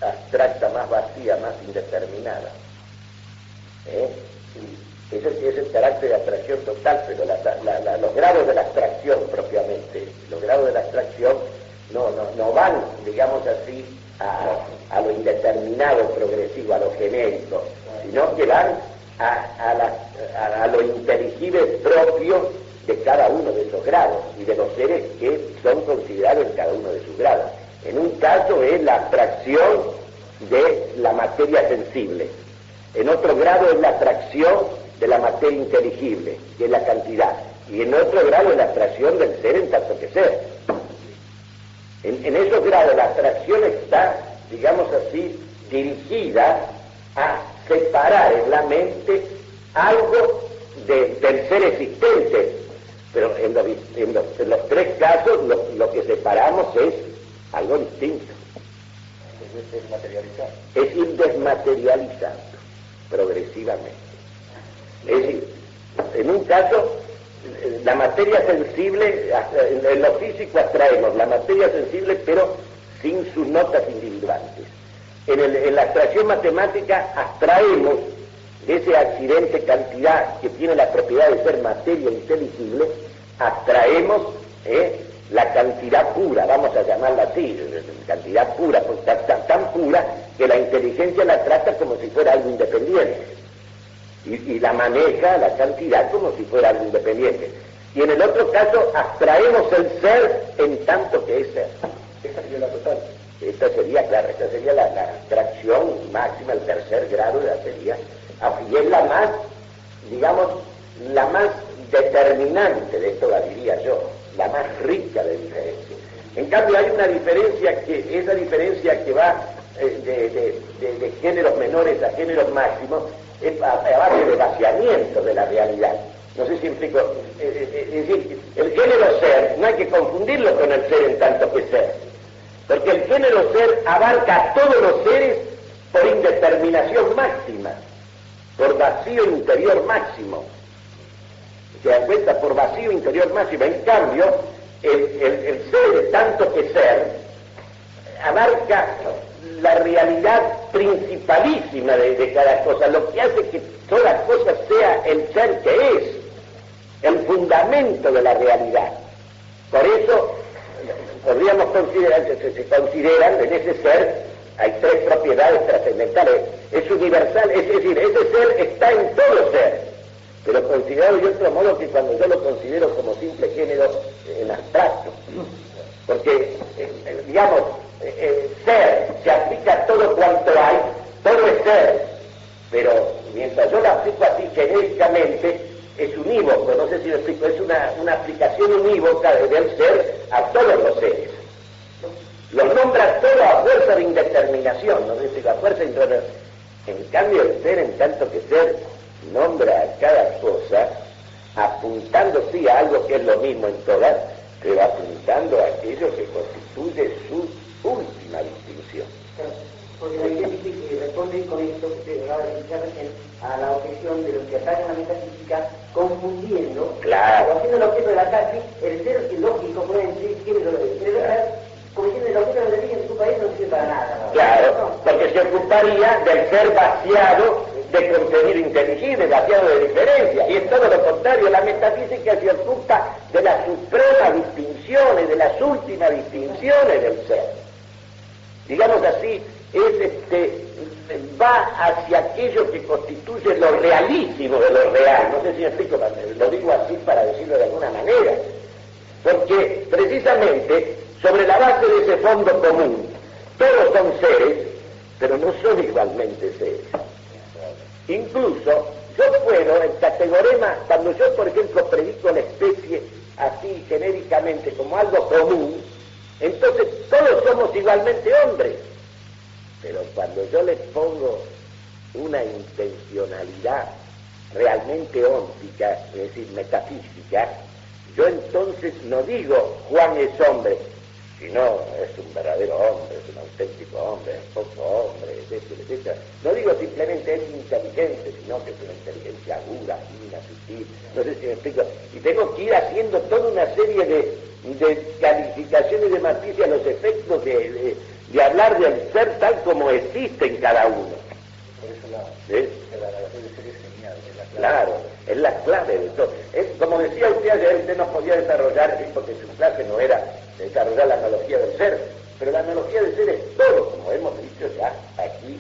abstracta, más vacía, más indeterminada. Ese es el carácter de abstracción total, pero los grados de la abstracción propiamente, los grados de la abstracción no van, digamos así, a lo indeterminado progresivo, a lo genérico, sino que van a lo inteligible propio de cada uno de esos grados y de los seres que son considerados en cada uno de sus grados. En un caso es la abstracción de la materia sensible, en otro grado es la abstracción de la materia inteligible, que es la cantidad, y en otro grado es la abstracción del ser en tanto que ser. En esos grados la abstracción está, digamos así, dirigida a separar en la mente algo del ser existente, pero en los tres casos lo que separamos es algo distinto. Es desmaterializar. Es ir desmaterializando progresivamente. Es decir, en un caso, la materia sensible, en lo físico abstraemos la materia sensible, pero sin sus notas individuantes. En la abstracción matemática abstraemos de ese accidente cantidad que tiene la propiedad de ser materia inteligible, abstraemos la cantidad pura, vamos a llamarla así, cantidad pura, pues, tan pura que la inteligencia la trata como si fuera algo independiente y la maneja la cantidad como si fuera algo independiente. Y en el otro caso abstraemos el ser en tanto que es ser. Esa sería la total. Esta sería, claro, esta sería la abstracción máxima, el tercer grado de la teoría, y es la más, digamos, la más determinante de esto, la diría yo, la más rica de diferencia. En cambio hay una diferencia esa diferencia que va de géneros menores a géneros máximos, es a base de vaciamiento de la realidad. No sé si implico, es decir, el género ser, no hay que confundirlo con el ser en tanto que ser, porque el género ser abarca a todos los seres por indeterminación máxima, por vacío interior máximo. Se dan cuenta, por vacío interior máximo. En cambio, el ser tanto que ser abarca la realidad principalísima de cada cosa, lo que hace que toda cosa sea el ser que es, el fundamento de la realidad. Por eso podríamos considerar, se consideran en ese ser, hay tres propiedades trascendentales. Es universal, es decir, ese ser está en todo ser, pero considerado de otro modo que cuando yo lo considero como simple género en abstracto, porque digamos, ser se aplica a todo cuanto hay, todo es ser, pero mientras yo lo aplico así genéricamente, es unívoco, no sé si lo explico, es una aplicación unívoca del ser a todos los seres. Los nombra todo a fuerza de indeterminación, no sé si a fuerza de indeterminación. En cambio el ser, en tanto que ser, nombra a cada cosa apuntando sí a algo que es lo mismo en todas, pero apuntando a aquello que constituye su última distinción. Porque la idea que responde con esto que usted acaba de decir recién a la objeción de los que atacan la metafísica, confundiendo, claro, o haciendo el objeto del ataque, el ser lógico puede decir género como diciendo el objeto del origen en su país no sirve para nada. Claro, porque se ocuparía del ser vaciado de contenido inteligible, vaciado de diferencia, y es todo lo contrario, la metafísica se ocupa de las supremas distinciones, de las últimas distinciones del ser. Digamos así, va hacia aquello que constituye lo realísimo de lo real. No sé si me explico, lo digo así para decirlo de alguna manera, porque precisamente sobre la base de ese fondo común, todos son seres, pero no son igualmente seres. Incluso yo puedo, el categorema, cuando yo por ejemplo predico la especie así genéricamente como algo común, entonces todos somos igualmente hombres. Pero cuando yo les pongo una intencionalidad realmente óntica, es decir, metafísica, yo entonces no digo Juan es hombre, sino es un verdadero hombre, es un auténtico hombre, es poco hombre, etcétera, etcétera. No digo simplemente es inteligente, sino que es una inteligencia aguda, fina, sutil, no sé si me explico. Y tengo que ir haciendo toda una serie de calificaciones de matices a los efectos de hablar del ser tal como existe en cada uno. Por eso la relación de ser es genial, es la clave. Claro, es la clave de todo. Es, como decía usted ayer, usted no podía desarrollar, porque su clase no era desarrollar la analogía del ser, pero la analogía del ser es todo, como hemos dicho ya aquí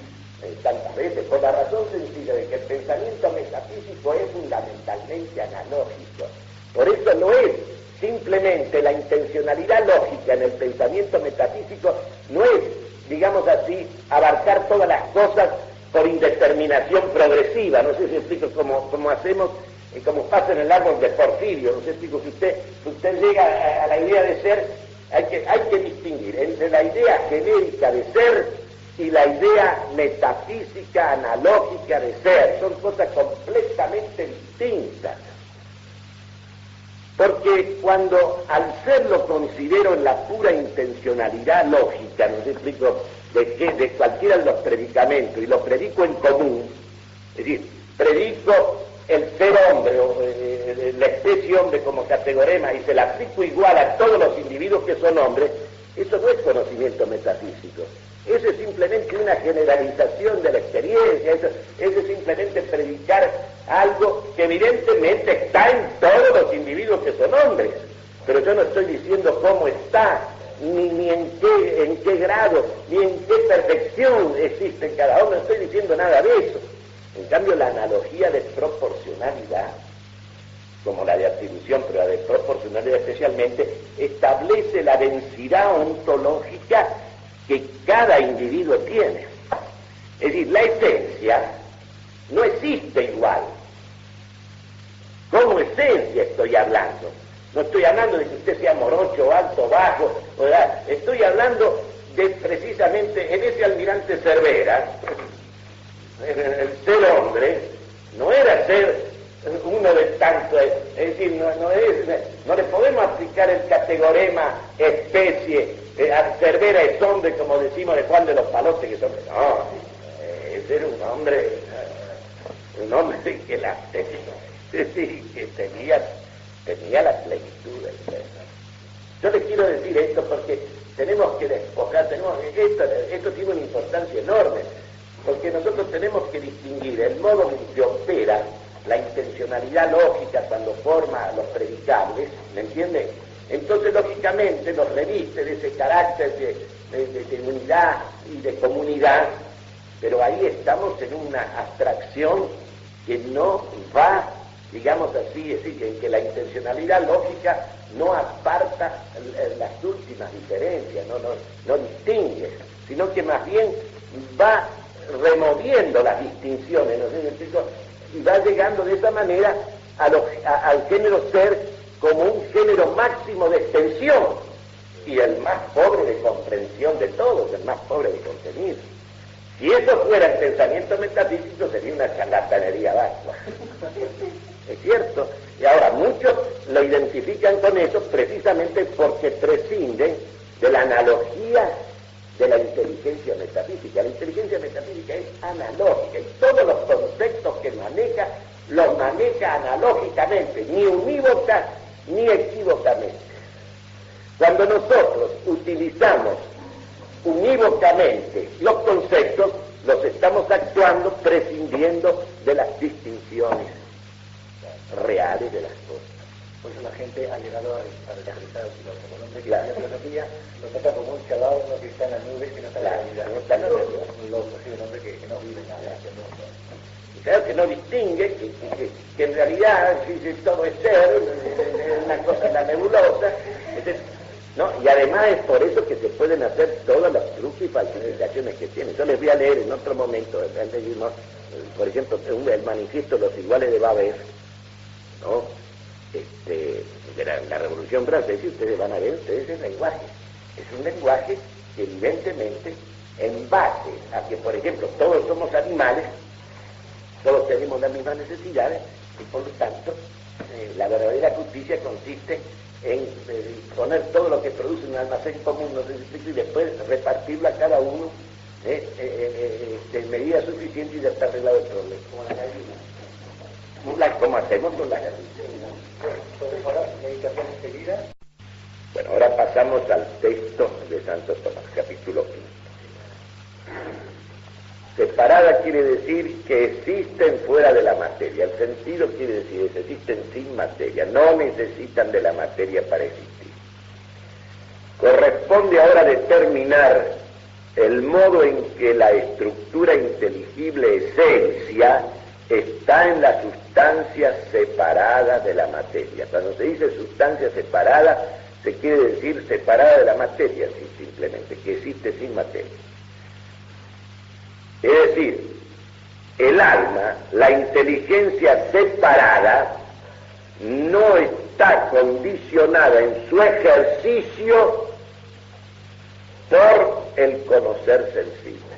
tantas veces, por la razón sencilla de que el pensamiento metafísico es fundamentalmente analógico. Por eso no es simplemente la intencionalidad lógica en el pensamiento metafísico, no es, digamos así, abarcar todas las cosas por indeterminación progresiva. No sé si explico cómo hacemos, como pasa en el árbol de Porfirio. No sé si explico, si usted llega a la idea de ser, hay que distinguir entre la idea genérica de ser y la idea metafísica analógica de ser. Son cosas completamente distintas. Porque cuando al ser lo considero en la pura intencionalidad lógica, no sé si explico, de cualquiera de los predicamentos, y lo predico en común, es decir, predico el ser hombre, o la especie hombre como categorema, y se la aplico igual a todos los individuos que son hombres, eso no es conocimiento metafísico. Eso es simplemente una generalización de la experiencia, eso es simplemente predicar algo que evidentemente está en todos los individuos que son hombres. Pero yo no estoy diciendo cómo está, ni en qué grado, ni en qué perfección existe en cada uno, no estoy diciendo nada de eso. En cambio, la analogía de proporcionalidad, como la de atribución, pero la de proporcionalidad especialmente, establece la densidad ontológica que cada individuo tiene. Es decir, la esencia no existe igual. Como esencia estoy hablando. No estoy hablando de que usted sea morocho, alto, bajo, ¿verdad? Estoy hablando de precisamente en ese almirante Cervera, el ser hombre no era ser uno de tanto, es decir, no le podemos aplicar el categorema especie, a Cervera es hombre, como decimos de Juan de los Palotes, que es hombre. No, es ser un hombre que la que tenía la plenitud del ser. Yo les quiero decir esto porque tenemos que despojar, esto tiene una importancia enorme, porque nosotros tenemos que distinguir el modo en que opera la intencionalidad lógica cuando forma los predicables, ¿me entienden? Entonces, lógicamente, los reviste de ese carácter de unidad y de comunidad, pero ahí estamos en una abstracción que no va, digamos así, es decir, en que la intencionalidad lógica no aparta las últimas diferencias, no distingue, sino que más bien va removiendo las distinciones, ¿no sé? Y va llegando de esa manera al género ser como un género máximo de extensión y el más pobre de comprensión de todos, el más pobre de contenido. Si eso fuera el pensamiento metafísico, sería una charlatanería vasta. ¿Es cierto? Y ahora, muchos lo identifican con eso precisamente porque prescinden de la analogía de la inteligencia metafísica. La inteligencia metafísica es analógica y todos los conceptos que maneja, los maneja analógicamente, ni unívoca ni equívocamente. Cuando nosotros utilizamos unívocamente los conceptos, los estamos actuando prescindiendo de las distinciones reales de las cosas. Por eso la gente ha llegado a realizar el filósofo. El hombre que estudia filosofía lo trata como un chaval, uno que está en las nubes, que no está en la realidad. No está en la realidad. Muy loco, sí, un hombre que no vive nada. Claro que no distingue, que en realidad si todo es ser, una cosa en la nebulosa, ¿no? Y además es por eso que se pueden hacer todos los trucos y falsificaciones que tienen. Yo les voy a leer en otro momento, por ejemplo, el manifiesto de los iguales de Babel, ¿no? De la Revolución Francesa, y ustedes van a ver ese lenguaje. Es un lenguaje que evidentemente, en base a que, por ejemplo, todos somos animales, todos tenemos las mismas necesidades, y por lo tanto, la verdadera justicia consiste en poner todo lo que produce en un almacén común, y después repartirlo a cada uno de medida suficiente y ya está arreglado el problema. Como la gallina. Como hacemos con la gallina. Bueno, ahora pasamos al texto de Santo Tomás, capítulo 15. Separada quiere decir que existen fuera de la materia. El sentido quiere decir que existen sin materia, no necesitan de la materia para existir. Corresponde ahora determinar el modo en que la estructura inteligible esencia está en la sustancia separada de la materia. Cuando se dice sustancia separada, se quiere decir separada de la materia, simplemente, que existe sin materia. Es decir, el alma, la inteligencia separada, no está condicionada en su ejercicio por el conocer sensible.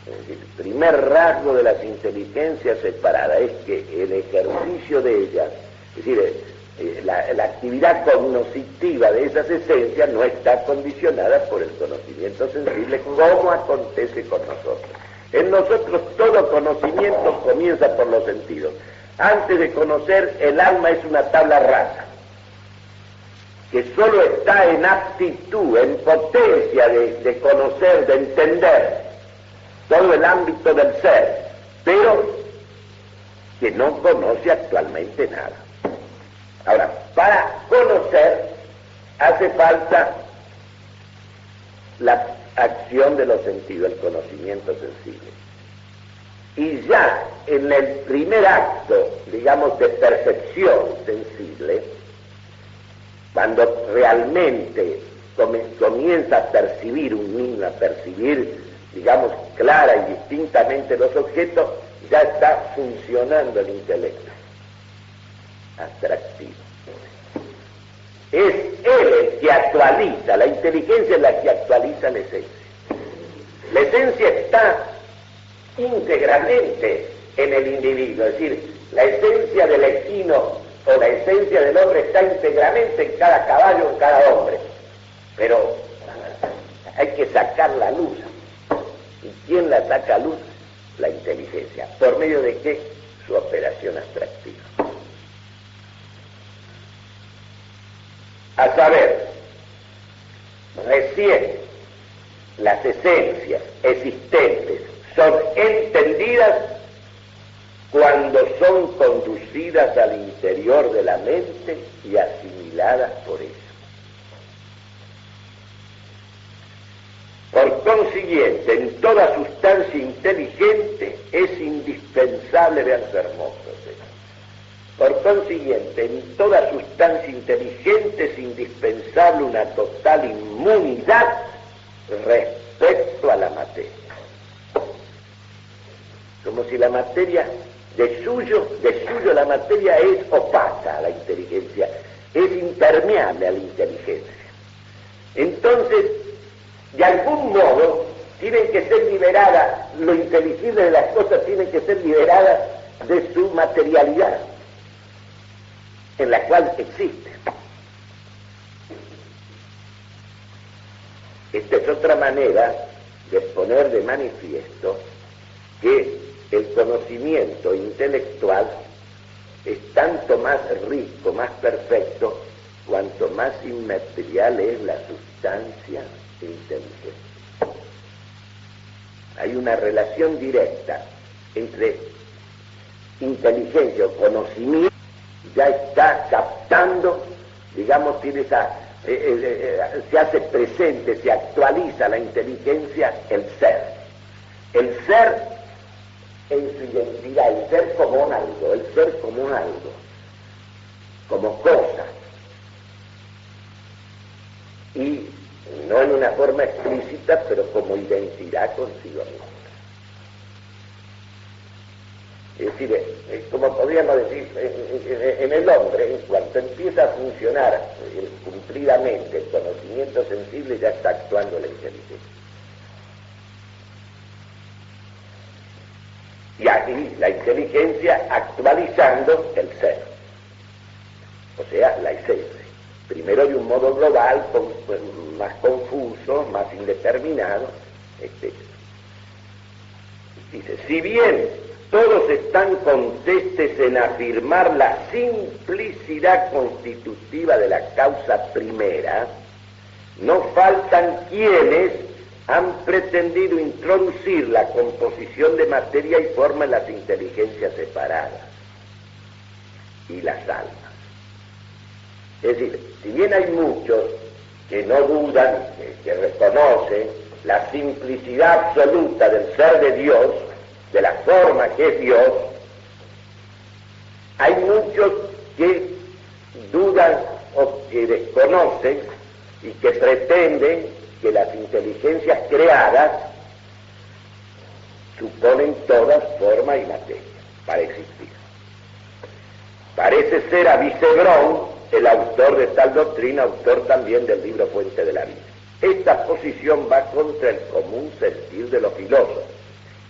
Es decir, el primer rasgo de las inteligencias separadas es que el ejercicio de ellas, es decir, la actividad cognoscitiva de esas esencias no está condicionada por el conocimiento sensible, como acontece con nosotros. En nosotros todo conocimiento comienza por los sentidos. Antes de conocer, el alma es una tabla rasa, que solo está en aptitud, en potencia de conocer, de entender todo el ámbito del ser, pero que no conoce actualmente nada. Ahora, para conocer hace falta la acción de los sentidos, el conocimiento sensible. Y ya en el primer acto, digamos, de percepción sensible, cuando realmente comienza a percibir un niño, a percibir, digamos, clara y distintamente los objetos, ya está funcionando el intelecto abstractivo. Es él el que actualiza, la inteligencia es la que actualiza la esencia. La esencia está íntegramente en el individuo, es decir, la esencia del equino o la esencia del hombre está íntegramente en cada caballo, en cada hombre, pero hay que sacar la luz. ¿Y quién la saca a luz? La inteligencia. ¿Por medio de qué? Su operación abstractiva. A saber, recién las esencias existentes son entendidas cuando son conducidas al interior de la mente y asimiladas por ella. Por consiguiente, en toda sustancia inteligente es indispensable, vean qué hermoso es esto. Por consiguiente, en toda sustancia inteligente es indispensable una total inmunidad respecto a la materia. Como si la materia, de suyo la materia es opaca a la inteligencia, es impermeable a la inteligencia. Entonces, de algún modo, tienen que ser liberadas, lo inteligible de las cosas tienen que ser liberadas de su materialidad, en la cual existe. Esta es otra manera de poner de manifiesto que el conocimiento intelectual es tanto más rico, más perfecto, cuanto más inmaterial es la sustancia inteligente. Hay una relación directa entre inteligencia o conocimiento, ya está captando, digamos, tiene esa, se hace presente, se actualiza la inteligencia, el ser. El ser en su identidad, el ser como un algo, el ser como un algo, como cosa. Y no en una forma explícita, pero como identidad consigo mismo. Es decir, como podríamos decir, en el hombre, en cuanto empieza a funcionar cumplidamente el conocimiento sensible, ya está actuando la inteligencia. Y aquí la inteligencia actualizando el ser, o sea, la esencia. Primero de un modo global, más confuso, más indeterminado, etc. Dice, si bien todos están contestes en afirmar la simplicidad constitutiva de la causa primera, no faltan quienes han pretendido introducir la composición de materia y forma en las inteligencias separadas y las almas. Es decir, si bien hay muchos que no dudan, que reconocen la simplicidad absoluta del ser de Dios, de la forma que es Dios, hay muchos que dudan o que desconocen y que pretenden que las inteligencias creadas suponen todas forma y materia para existir. Parece ser Avicebrón, el autor de tal doctrina, autor también del libro Fuente de la Vida. Esta posición va contra el común sentir de los filósofos,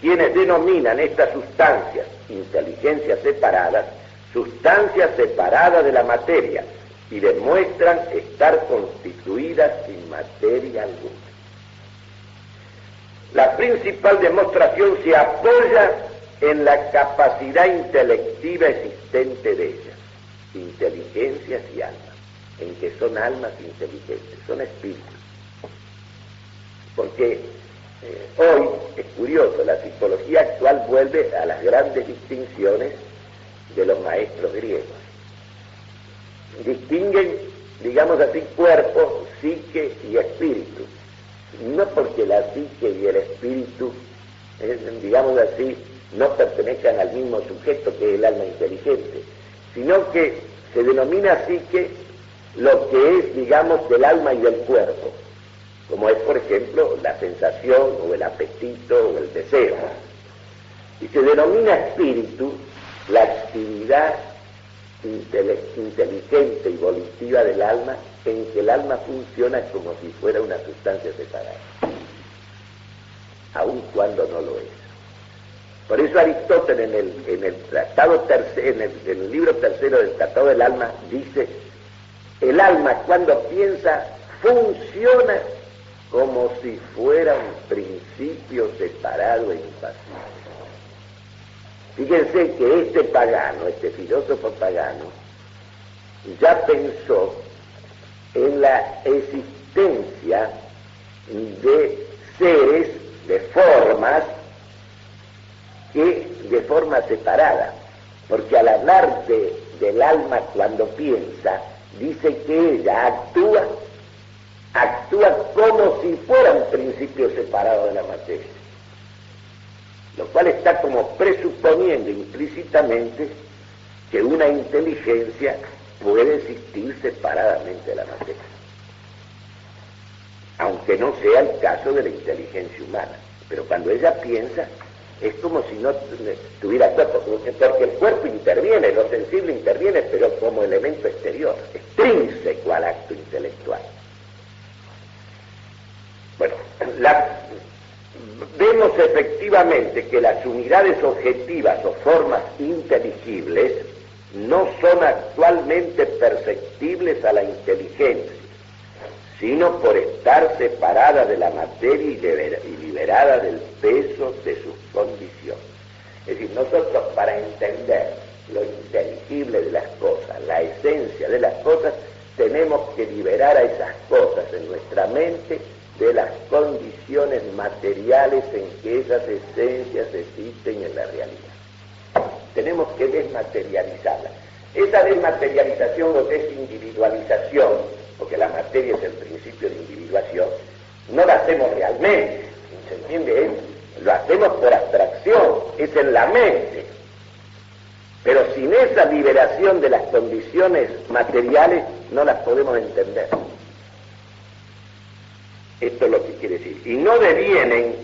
quienes denominan estas sustancias, inteligencias separadas, sustancias separadas de la materia, y demuestran estar constituidas sin materia alguna. La principal demostración se apoya en la capacidad intelectiva existente de ellas, inteligencias y almas, en que son almas inteligentes, son espíritus. Porque hoy es curioso, la psicología actual vuelve a las grandes distinciones de los maestros griegos. Distinguen digamos así, cuerpo, psique y espíritu. No porque la psique y el espíritu, digamos así, no pertenezcan al mismo sujeto que es el alma inteligente, sino que se denomina psique lo que es, digamos, del alma y del cuerpo, como es, por ejemplo, la sensación o el apetito o el deseo. Y se denomina espíritu la actividad inteligente y volitiva del alma, en que el alma funciona como si fuera una sustancia separada, aun cuando no lo es. Por eso Aristóteles en el libro tercero del Tratado del Alma dice: el alma cuando piensa funciona como si fuera un principio separado e impasible. Fíjense que este pagano, este filósofo pagano, ya pensó en la existencia de seres, de formas, que de forma separada, porque al hablar del alma cuando piensa, dice que ella actúa como si fuera un principio separado de la materia, lo cual está como presuponiendo implícitamente que una inteligencia puede existir separadamente de la materia, aunque no sea el caso de la inteligencia humana. Pero cuando ella piensa, es como si no tuviera cuerpo, porque el cuerpo interviene, lo sensible interviene, pero como elemento exterior, extrínseco al acto intelectual. Bueno, vemos efectivamente que las unidades objetivas o formas inteligibles no son actualmente perceptibles a la inteligencia, sino por estar separada de la materia y liberada del peso de sus condiciones. Es decir, nosotros para entender lo inteligible de las cosas, la esencia de las cosas, tenemos que liberar a esas cosas en nuestra mente de las condiciones materiales en que esas esencias existen en la realidad. Tenemos que desmaterializarlas. Esa desmaterialización o desindividualización, porque la materia es el principio de individuación, no la hacemos realmente, ¿se entiende? Lo hacemos por abstracción, es en la mente. Pero sin esa liberación de las condiciones materiales no las podemos entender. Esto es lo que quiere decir. Y no devienen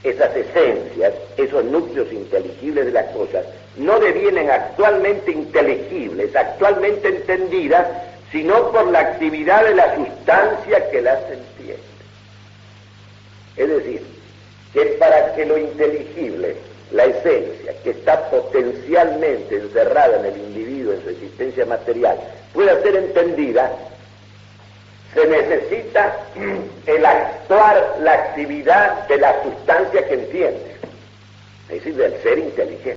esas esencias, esos núcleos inteligibles de las cosas, no devienen actualmente inteligibles, actualmente entendidas, sino por la actividad de la sustancia que las entiende. Es decir, que para que lo inteligible, la esencia, que está potencialmente encerrada en el individuo, en su existencia material, pueda ser entendida, se necesita el actuar, la actividad de la sustancia que entiende, es decir, del ser inteligente.